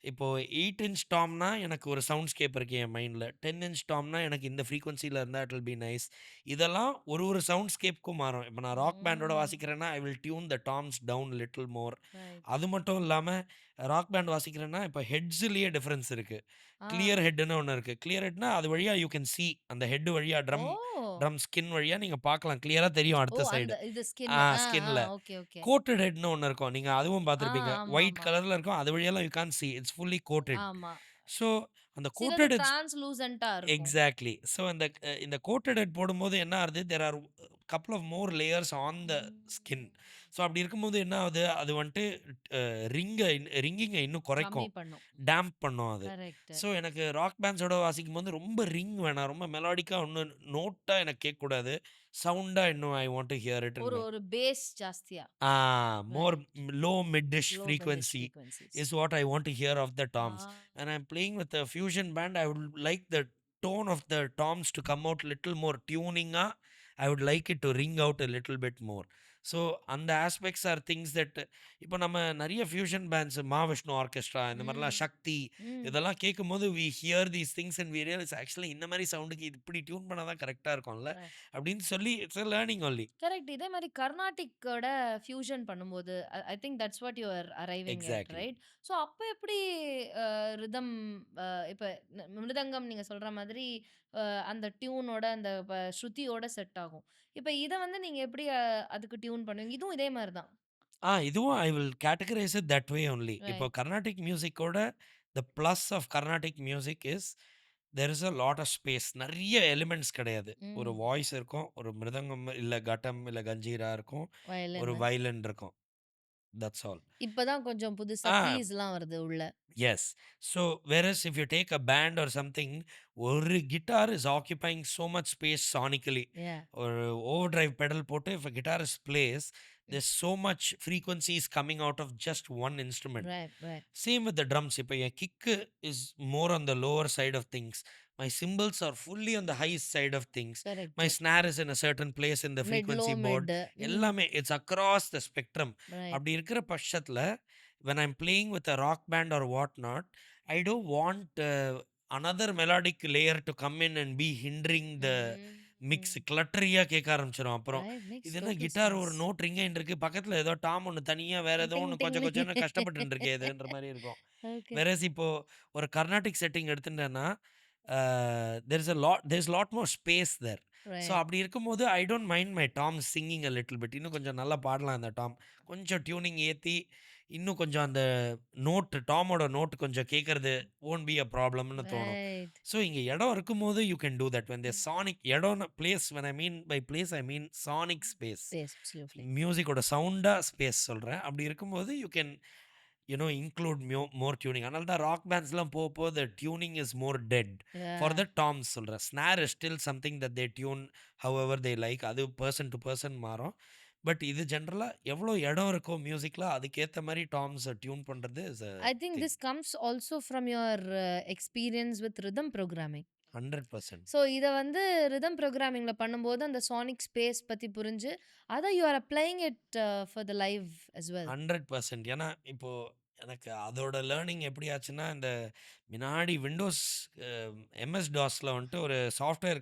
இப்போ 8 இன்ச் டாம்னா எனக்கு ஒரு சவுண்ட்ஸ்கேப் இருக்கு என் மைண்ட்ல. 10 இன்ச் டாம்னா எனக்கு இந்த ஃப்ரீக்வென்சில இருந்தா இட் வில் பி நைஸ். இதெல்லாம் ஒரு ஒரு சவுண்ட்ஸ்கேப்க்கும் மாறும். இப்போ நான் ராக் பேண்டோட ம். வாசிக்கிறேன்னா, I will tune the toms down little more. Right. அது மட்டும் இல்லாம ராக் பேண்ட் வாசிக்கிறேன்னா, இப்போ ஹெட்ஸ்லயே டிஃபரன்ஸ் இருக்கு. ஆ. கிளியர் ஹெட்ன்னு ஒண்ணு இருக்கு. கிளியர் ஹெட்னா அது வழியா யூ கேன் சீ அந்த ஹெட் வழியா ஓ! ட்ரம் ஸ்கின் வழியா நீங்க பார்க்கலாம். கிளியரா தெரியும் ஓ! அடுத்த அந்த சைடு. இது ஸ்கின். ஆ, ஆ. ஸ்கின்ல. Okay, okay. கோட்டட் ஹெட்ன்னு ஒண்ணு இருக்கும். நீங்க அதுவும் ஆ, பார்த்திருப்பீங்க. ஒயிட் ஆமாமா. கலர்ல இருக்கும். அது வழியாலாம் you can't see. It's fully coated. ஆமா. ஸோ அந்த சிலது கோட்டட் ஹெட்ஸ் டிரான்ஸ்லூசன்ட்டா இருக்கும். எக்ஸாக்ட்லி. ஸோ இந்த கோட்டட் ஹெட் போடும்போது என்ன ஆகுது, there are couple of more layers on the skin. Hmm. So அப்படி இருக்கும்போது என்ன ஆகுது, அது வந்துட்டு ரிங்கிங்க இன்னும் கம்மி குறைக்கும். பண்ணும். டேம்ப் பண்ணும் அது. கரெக்ட். ஸோ எனக்கு ராக் பேண்ட்ஸோட வாசிக்கும்போது ரொம்ப ரிங் வேணாம். ரொம்ப மெலோடிக்கா இன்னும் நோட்டா எனக்கு கேட்கக்கூடாது. சவுண்டா இன்னும் I want to hear it in ஒரு மை ஒரு பேஸ் ஜாஸ்தியா. more right. low mid-ish low endish frequency frequencies. is what I want to hear of the ah. toms. When I'm playing with a fusion band, I would like the tone of the toms to come out little more tuning. I would like it to ring out a little bit more. So அந்த aspects are things that இப்போ நம்ம நிறைய fusion pants மாவிஷ்ணு orchestra இந்த மாதிரிலாம் ம். சக்தி ம். இதெல்லாம் கேட்கும்போது we hear these things and we realise actually இந்த மாதிரி சவுண்டுக்கு இப்படி டியூன் பண்ணால் தான் கரெக்டாக இருக்கும்ல ரைட். அப்படின்னு சொல்லி இட்ஸ் லேர்னிங் ஒன்லி. கரெக்ட். இதே மாரி கர்நாடிக்கோட ஃபியூஷன் பண்ணும்போது, I think that's what you R arriving at exactly. Right? So அப்ப எப்படி ரிதம் இப்ப மிருதங்கம் நீங்க சொல்ற மாதிரி அ அந்த டியூனோட அந்த ஸ்ருதியோட செட் ஆகும். இப்ப இத வந்து நீங்க எப்படி அதுக்கு டியூன் பண்ணுவீங்க? இதுவும் இதே மாரி தான். இதுவும் I will categorize it that way only. இப்போ ரைட். கர்நாடிக் மியூசிக்கோட the plus of Carnatic music is there is a lot of space. நெறைய எலிமெண்ட்ஸ் கிடையாது. ஒரு ம். வாய்ஸ் இருக்கும், ஒரு மிருதங்கம் இல்ல கட்டம் இல்ல கஞ்சீரா இருக்கும், ஒரு வயலின். வயலின் இருக்கும். That's all. இப்ப தான் கொஞ்சம் புதுசா ஆ கீஸ்லாம் வருது உள்ள. Yes. So versus if you take a band or something, ஒரு guitar is occupying so much space sonically. Yeah! ஒரு ஓவர் டிரைவ் பெடல் போட்டு if a guitarist plays, hmm. there's so much frequencies coming out of just one instrument. Right, right. Same with the drums. இப்போ என் kick is more on the lower side of things. My cymbals are fully on the high side of things. Correct. My snare is in a certain place in the mid, low frequency board. Mid. ம். எல்லாமே it's across the spectrum. Right. அப்படி இருக்கிற பட்சத்தில் when I'm playing with a rock band or what not, I don't want another melodic layer to come in and be hindering the mix ம். கிளட்டரியா கேட்க ஆரம்பிச்சிடும். அப்புறம் right. Maths இது என்ன total guitar sense. ஒரு நோட் ரிங் ஆயிட்டு இருக்கு, பக்கத்துல ஏதோ டாம் ஒன்று தனியா வேற ஏதோ டிங் ஒன்று டிங் கொஞ்சம் டிங். கொஞ்சம் கஷ்டப்பட்டு இருக்கே இதுன்ற மாதிரி இருக்கும். ஓகே. வெரஸ் இப்போ ஒரு கர்நாடிக் செட்டிங் எடுத்துட்டேன்னா there's a lot more space there. So right. அப்படி இருக்கும்போது I don't mind my tom singing a little bit. இன்னும் கொஞ்சம் நல்லா பாடலாம் அந்த டாம். கொஞ்சம் டியூனிங் ஏற்றி இன்னும் கொஞ்சம் அந்த நோட்டு டாமோட நோட்டு கொஞ்சம் கேட்கறது ஓன்ட் பி அ ப்ராப்ளம்னு தோணும். ரைட். ஸோ இங்கே இடம் இருக்கும்போது you can do that when they sonic இடம் places. When I mean by places I mean sonic space. Space absolutely. மியூசிக்கோட சவுண்டாக ஸ்பேஸ் சொல்கிறேன். அப்படி இருக்கும்போது you can include more tuning. அதனால தான் ராக் பேண்ட்ஸ்லாம் போக போக the tuning is more dead for the yeah! Toms சொல்கிறேன். Snare is still something that they tune however they like. அது பர்சன் டு பர்சன் மாறும். பட் இது ஜென்ரலாக எவ்வளோ இடம் இருக்கோ மியூசிக்கில் அதுக்கேற்ற மாதிரி டாம்ஸை டியூன் பண்ணுறது is a I think thing. this comes also from your experience with rhythm programming. 100%. So இத வந்து ரிதம் ப்ரோகிராமிங்ல பண்ணும்போது அந்த சானிக் ஸ்பேஸ் பத்தி புரிஞ்சு, அத you are applying it for the live as well. 100%. ஏன்னா இப்போ எனக்கு அதோட லேர்னிங் எப்படி ஆச்சுன்னா, இந்த முன்னாடி விண்டோஸ் எம்எஸ் டாஸ்ல வந்துட்டு ஒரு சாஃப்ட்வேர்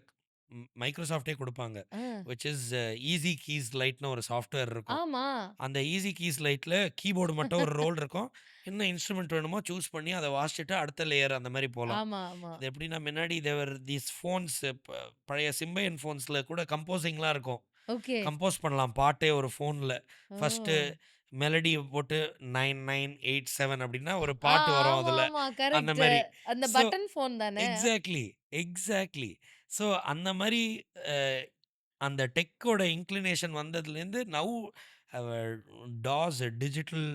மைக்ரோசாஃப்ட்டே குடுப்பாங்க. ஆ. விச் இஸ் ஈஸி கீஸ் லைட்ன்னு ஒரு சாஃப்ட்வேர் இருக்கும். ஆமா. அந்த ஈஸி கீஸ் லைட்ல கீபோர்டு மட்டும் ஒரு ரோல் இருக்கும். என்ன இன்ஸ்ட்ருமெண்ட் வேணுமோ சூஸ் பண்ணி அத வாசிச்சுட்டு அடுத்த லேயர் அந்த மாரி போலாம். ஆமா, ஆமா. அது எப்படின்னா முன்னாடி தேவர் தீஸ் ஃபோன்ஸ் பழைய சிம்பையன் ஃபோன்ஸ்ல கூட கம்போசிங்லாம் இருக்கும். ஓகே. கம்போஸ் பண்ணலாம் பாட்டே ஒரு ஃபோன்ல. ஃபர்ஸ்ட்டு ஓ! மெலடி போட்டு 9987 அப்படின்னா ஒரு ஆ, பாட்டு வரும் ஆமா, அதுல. ஆமா. அந்த கரெக்ட்டு. மாரி. அந்த ஸோ பட்டன் ஃபோன் தானே? Exactly, exactly. ஸோ அந்த மாரி அ அந்த டெக்கோட இன்க்ளினேஷன் வந்ததுலேருந்து now our DAWs digital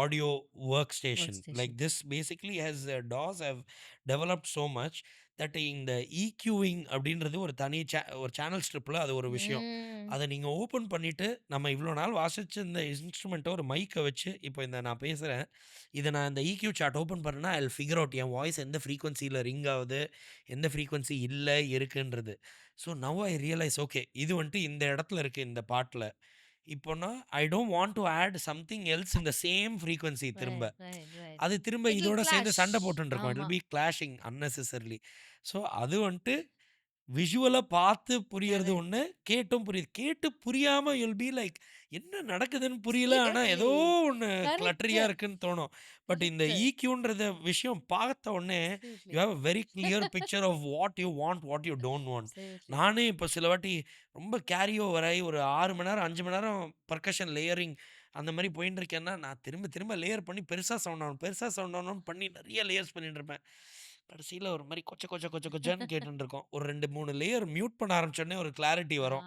audio work work station like station. This basically has DAWs have developed so much that இந்த EQing அப்படின்றது ஒரு தனி ஒரு சேனல் ஸ்ட்ரிப்பில் அது ஒரு விஷயம். ம். அத நீங்க ஓப்பன் பண்ணிட்டு, நம்ம இவ்வளோ நாள் வாசிச்ச இந்த இன்ஸ்ட்ருமெண்ட்ட ஒரு மைக்க வச்சு, இப்போ இந்த நான் பேசுறேன். இத நான் இந்த EQ சார்ட் ஓப்பன் பண்ணேன்னா, ஐ வில் ஃபிகர் அவுட் என் வாய்ஸ் எந்த ஃப்ரீக்வன்சில ரிங் ஆவுது, எந்த ஃப்ரீக்வன்சி இல்ல, இருக்குன்றது. So now I realize okay. இது வந்துட்டு இந்த இடத்துல இருக்கு இந்த பாட்டுல. இப்போனா I don't want to add something else in the same frequency திரும்ப. Right, right, right. அது திரும்ப இட் வில் இதோட சேர்ந்து கிளாஷ். சண்டை போட்டுன்னு இருக்கும். இட் ஆமா. Will be clashing unnecessarily. So அது வந்துட்டு விஷுவலா பார்த்து புரியறது கரெக்ட். ஒண்ணு, கேட்டும் புரியுது. கேட்டு புரியாம யூ வில் பி லைக் என்ன நடக்குதுன்னு புரியல. ஆனா ஏதோ சீரியஸ்லி. ஒண்ணு கரெக்ட்டு, கிளட்டரியா இருக்குன்னு தோணும். பட் இந்த கரெக்ட்டு. EQன்றத விஷயம் பார்த்த உடனே you absolutely. Have a very clear picture of what you want, what you don't want. Absolutely. நானே இப்போ சில வாட்டி ரொம்ப கேரி ஓவர் ஆயி ஒரு 6 மணி நேரம், 5 மணி நேரம் பெர்கஷன் லேயரிங் அந்த மாரி போயின்னு இருக்கேன்னா, நான் திரும்ப திரும்ப லேயர் பண்ணி பெருசா சவுண்ட் ஆகணும், பெருசா சவுண்ட் ஆகணும்னு பண்ணி நெறைய லேயர்ஸ் பண்ணிட்டு இருப்பேன். கடைசியில ஒரு மாரி கொச்ச கொச்ச கொச்ச கொச்சன்னு கேட்டுட்டு இருக்கும். ஒரு 2, 3 லேயர் மியூட் பண்ண ஆரம்பிச்சோனே ஒரு கிளாரிட்டி ஆ. வரும்.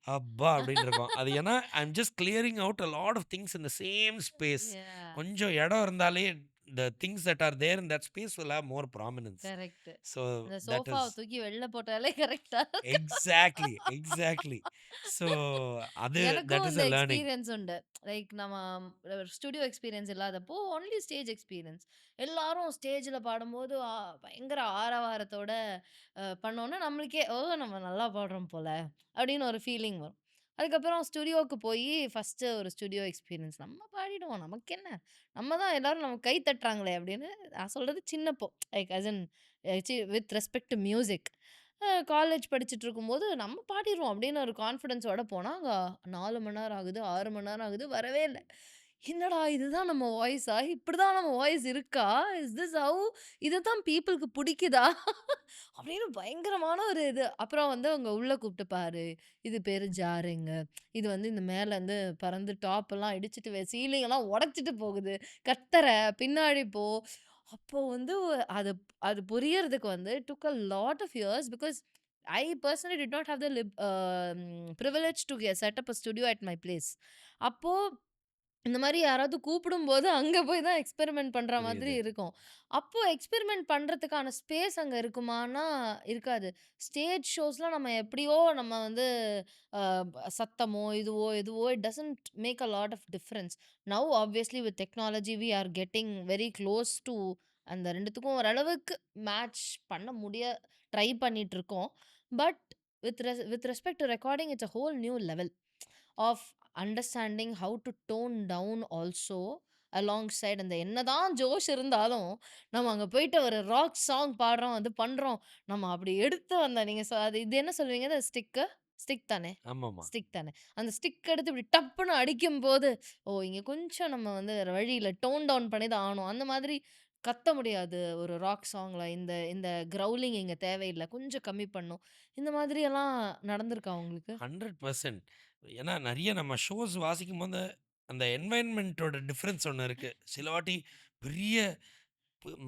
அப்பா! அப்படின்னு இருக்கும். அது ஏன்னா, I am just clearing out a lot of things in the same space. Yeah! கொஞ்சம் இடம் இருந்தாலே the things that are there in that space will have more prominence. Correct. So அந்த that is சோஃபாவ தூக்கி வெளில போட்டாலே கரெக்ட்டா இருக்கும். exactly, exactly. So அது that எனக்கும் is இந்த a learning. எக்ஸ்பீரியன்ஸ் உண்டு. லைக் நம்ம ஸ்டுடியோ எக்ஸ்பீரியன்ஸ் இல்லாதப்போ ஒன்லி ஸ்டேஜ் எக்ஸ்பீரியன்ஸ். எல்லாரும் ஸ்டேஜ்ல பாடும்போது பயங்கர ஆரவாரத்தோட பண்ணோம்னா நம்மளுக்கே, "ஓ! நம்ம நல்லா பாடுறோம் போல." அப்படின்னு ஒரு ஃபீலிங் வரும். அதுக்கப்புறம் ஸ்டுடியோக்கு போயி ஃபர்ஸ்ட்டு ஒரு ஸ்டுடியோ எக்ஸ்பீரியன்ஸ். நம்ம பாடிடுவோம். நமக்கென்ன? நம்ம தான் எல்லாரும் நமக்கு கை தட்டுறாங்களே அப்படின்னு நான் சொல்றது சின்னப்போ. Like as in with respect to music. College படிச்சுட்டு இருக்கும்போது, நம்ம பாடிருவோம் அப்படின்னு ஒரு கான்ஃபிடன்ஸோட போனா, அங்க 4 மணி நேரம் ஆகுது, 6 மணி நேரம் ஆகுது, வரவே இல்ல. என்னடா இதுதான் நம்ம வாய்ஸா? இப்படிதான் நம்ம வாய்ஸ் இருக்கா? இஸ் திஸ் ஹவ் இதுதான் பீப்பிள்க்கு புடிக்குதா? அப்படின்னு பயங்கரமான ஒரு இது. அப்புறம் வந்து அவங்க உள்ள கூப்ட்டு பாரு. இது பேரு ஜாரிங்கு. இது வந்து இந்த மேலருந்து பறந்து டாப்லாம் இடிச்சுட்டு சீலிங் எல்லாம் உடைச்சுட்டு போகுது. கத்தற, பின்னாடி போ. அப்போ வந்து அது அது புரியறதுக்கு வந்து took a lot of years because I personally did not have the privilege to set up a studio at my place. அப்போ இந்த மாரி யாராவது கூப்பிடும்போது, அங்க போய் தான் எக்ஸ்பெரிமென்ட் பண்ற மாதிரி புரியுது. இருக்கும். அப்போ எக்ஸ்பெரிமென்ட் பண்றதுக்கான ஸ்பேஸ் அங்க இருக்குமான்னா, இருக்காது. ஸ்டேஜ் ஷோஸ்லாம் நம்ம எப்படியோ நம்ம வந்து அ சத்தமோ, இதுவோ எதுவோ it doesn't make a lot of difference. Now obviously with technology we are getting very close to அந்த 2த்துக்கும் ஓரளவுக்கு மேட்ச் பண்ண ட்ரை பண்ணிட்டுருக்கோம். But with respect to recording it's a whole new level of understanding how to tone down also alongside அந்த என்னதான் ஜோஷ் இருந்தாலும் நம்ம அங்க போயிட்டு ஒரு ராக் சாங் பாடுறோம் அது பண்றோம் நம்ம அப்படி எடுத்து வந்த நீங்க அது இது என்ன சொல்வீங்க ஸ்டிக்கு ஸ்டிக் தானே ஆமாமா. ஸ்டிக் தானே அந்த ஸ்டிக் எடுத்து இப்படி டப்புன்னு அடிக்கும் போது ஓ இங்க கொஞ்சம் நம்ம வந்து வேற வழியில டோன் டவுன் பண்ணி தான் ஆகணும் அந்த மாதிரி கத்த முடியாது ஒரு ராக் சாங்ல இந்த இந்த கிரவுலிங் இங்க தேவையில்லை கொஞ்சம் கம்மி பண்ணும் இந்த மாதிரி எல்லாம் நடந்திருக்கா உங்களுக்கு 100%. ஏன்னா நெறைய நம்ம ஷோஸ் வாசிக்கும்போது, அந்த என்வைரன்மென்ட்டோட டிஃபரன்ஸ் ஒண்ணு இருக்கு. சில வாட்டி பெரிய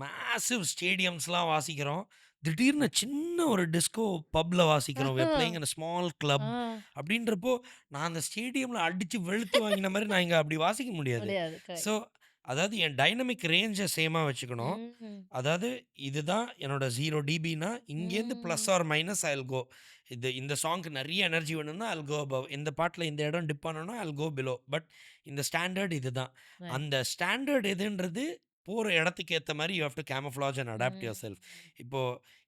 மேசிவ் ஸ்டேடியம்ஸ்லாம் வாசிக்கிறோம். திடீர்னு சின்ன ஒரு டிஸ்கோ பப்ல வாசிக்கிறோம். We are playing in a small club. Ah. அப்படின்றப்போ, நான் அந்த ஸ்டேடியம்ல அடிச்சு வெளுத்து வாங்கின மாரி நான் இங்க அப்படி வாசிக்க முடியாது. முடியாது. So, correct. அதாவது என் டைனமிக் ரேஞ்ச சேமா வச்சுக்கணும். ம். அதாவது இதுதான் என்னோட 0 டிபின்னா, இங்கேருந்து plus hmm. Or minus I will go. இந்த சாங்க்கு நெறைய எனர்ஜி வேணும்னா, ஐ வில் கோ அபவ். இந்த பாட்டுல இந்த இடம் டிப் ஆனோம்னா, I will go below. But இந்த ஸ்டாண்டர்ட் இதுதான். ரைட். அந்த ஸ்டாண்டர்ட் எதுன்றது போற இடத்துக்கு ஏத்த மாரி you have to camouflage and adapt hmm. Yourself. இப்போ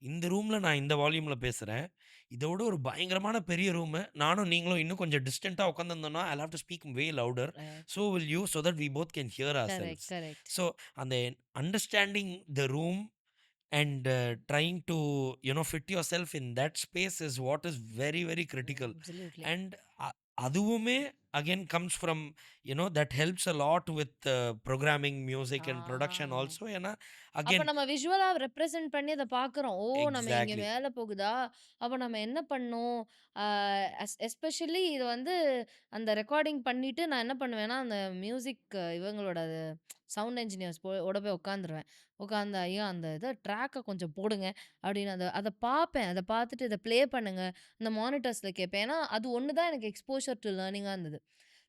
இந்த ரூம்ல நான் இந்த வால்யூம்ல பேசுறேன். இதோட ஒரு பயங்கரமான பெரிய ரூமு. நானும் நீங்களும் இன்னும் கொஞ்சம் டிஸ்டன்ட்டா உட்காந்துருந்தோம்னா, I will have to speak way louder. Right. So will you. So that we both can hear correct, ourselves. Correct. So அந்த understanding the room and trying to fit yourself in that space is what is very very critical. Absolutely. And அதுவுமே again comes from that helps a lot with programming music and production ah. also. ஏன்னா அப்ப again நம்ம விஷுவலா represent பண்ணி அத பார்க்குறோம். ஓ! நம்ம இங்க exactly மேல போகுதா? அப்ப நம்ம என்ன பண்ணணும்? ஆ எஸ்பெஷலி இது வந்து அந்த ரெக்கார்டிங் பண்ணிட்டு நான் என்ன பண்ணுவேன்னா, அந்த மியூசிக் இவங்களோட சவுண்ட் என்ஜினியர்ஸ் ஓட போய் உட்காந்துருவேன். உட்காந்து ஐயா அந்த ட்ராக்க கொஞ்சம் போடுங்க அப்படின்னு அத பார்ப்பேன். அத பார்த்துட்டு இத ப்ளே பண்ணுங்க. இந்த மானிட்டர்ஸ்ல கேட்பேன். ஏன்னா, அது ஒண்ணு தான் எனக்கு எக்ஸ்போஷர் டூ லேர்னிங்கா இருந்தது.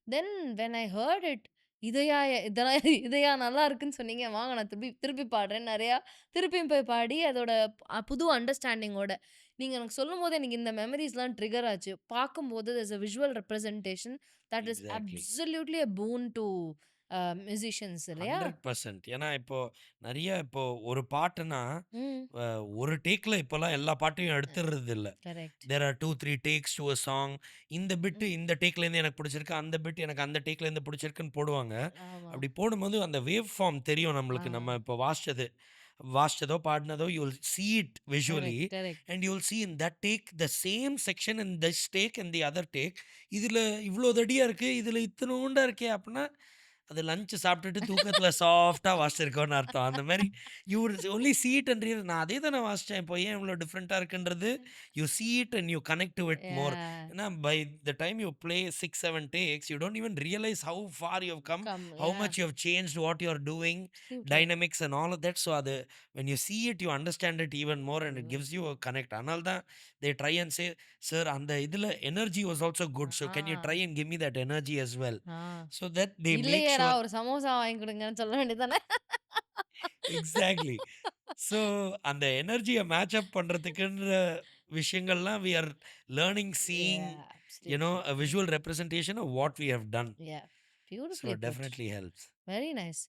Then when I heard it இதையா இதெல்லாம் இதையா நல்லா இருக்குன்னு சொன்னீங்க. வாங்க நான் திருப்பி திருப்பி பாடுறேன். நெறையா திருப்பியும் போய் பாடி அதோட புது அண்டர்ஸ்டாண்டிங்கோட நீங்க எனக்கு சொல்லும்போது எனக்கு இந்த மெமரீஸ்லாம் ட்ரிகர் ஆச்சு. பார்க்கும்போது there's a visual representation that is exactly absolutely a boon to musicians இல்லையா? 100%. ஏன்னா இப்போ நிறைய இப்போ ஒரு பாட்டுனா ம். ஒரு டேக்ல இப்போலாம் எல்லா பாட்டையும் எடுத்துடுறது இல்ல. Correct. There are 2 3 takes to a song. இந்த பிட்டு ம். இந்த டேக்லேருந்து எனக்கு பிடிச்சிருக்கு, அந்த பிட் எனக்கு அந்த டேக்லேருந்து பிடிச்சிருக்குன்னு போடுவாங்க. ஆமா. அப்படி போடும்போது அந்த வேவ் ஃபார்ம் தெரியும் ஆ. நம்மளுக்கு. நம்ம இப்போ வாசிச்சதோ பாடினதோ you will see it visually correct, correct. and you will see in that take the same section in this take and the other take. இதில இவ்வளோ தடியா இருக்கு, இதில இத்துணூண்டா இருக்கே அப்படின்னா அது லஞ்ச் சாப்பிட்டுட்டு தூக்கத்துல சாஃப்ட்டா வாசிச்சிருக்கோம்னு அர்த்தம். அந்த மாரி you would only see it and real நான் அதே தானே வாசிச்சேன். இப்போ ஏன் இவ்ளோ டிஃபரெண்ட்டா இருக்குன்றது you see it and you connect to it more. Yeah! ஏன்னா by the time you play 6, 7 takes you don't even realise how far you have come, how yeah! Much you have changed, what you are doing, absolutely. Dynamics and all of that. So அது when you see it you understand it even more and it gives you a connect. அதனால தான் they try and say, "sir அந்த இதில energy was also good. So can you ah, try and give me that energy as well?" Ah. So that they make இல்லையேடா! Sure ஒரு சமோசா வாங்கி குடுங்கன்னு சொல்ல வேண்டியது தானே? எக்ஸாக்ட்லி. ஸோ அந்த எனர்ஜிய மேட்ச் அப் பண்றதுக்குன்ற விஷயங்கள்லாம் we are learning, seeing absolutely. a visual representation of what we have done. Yeah! So beautifully put. definitely helps. Very nice.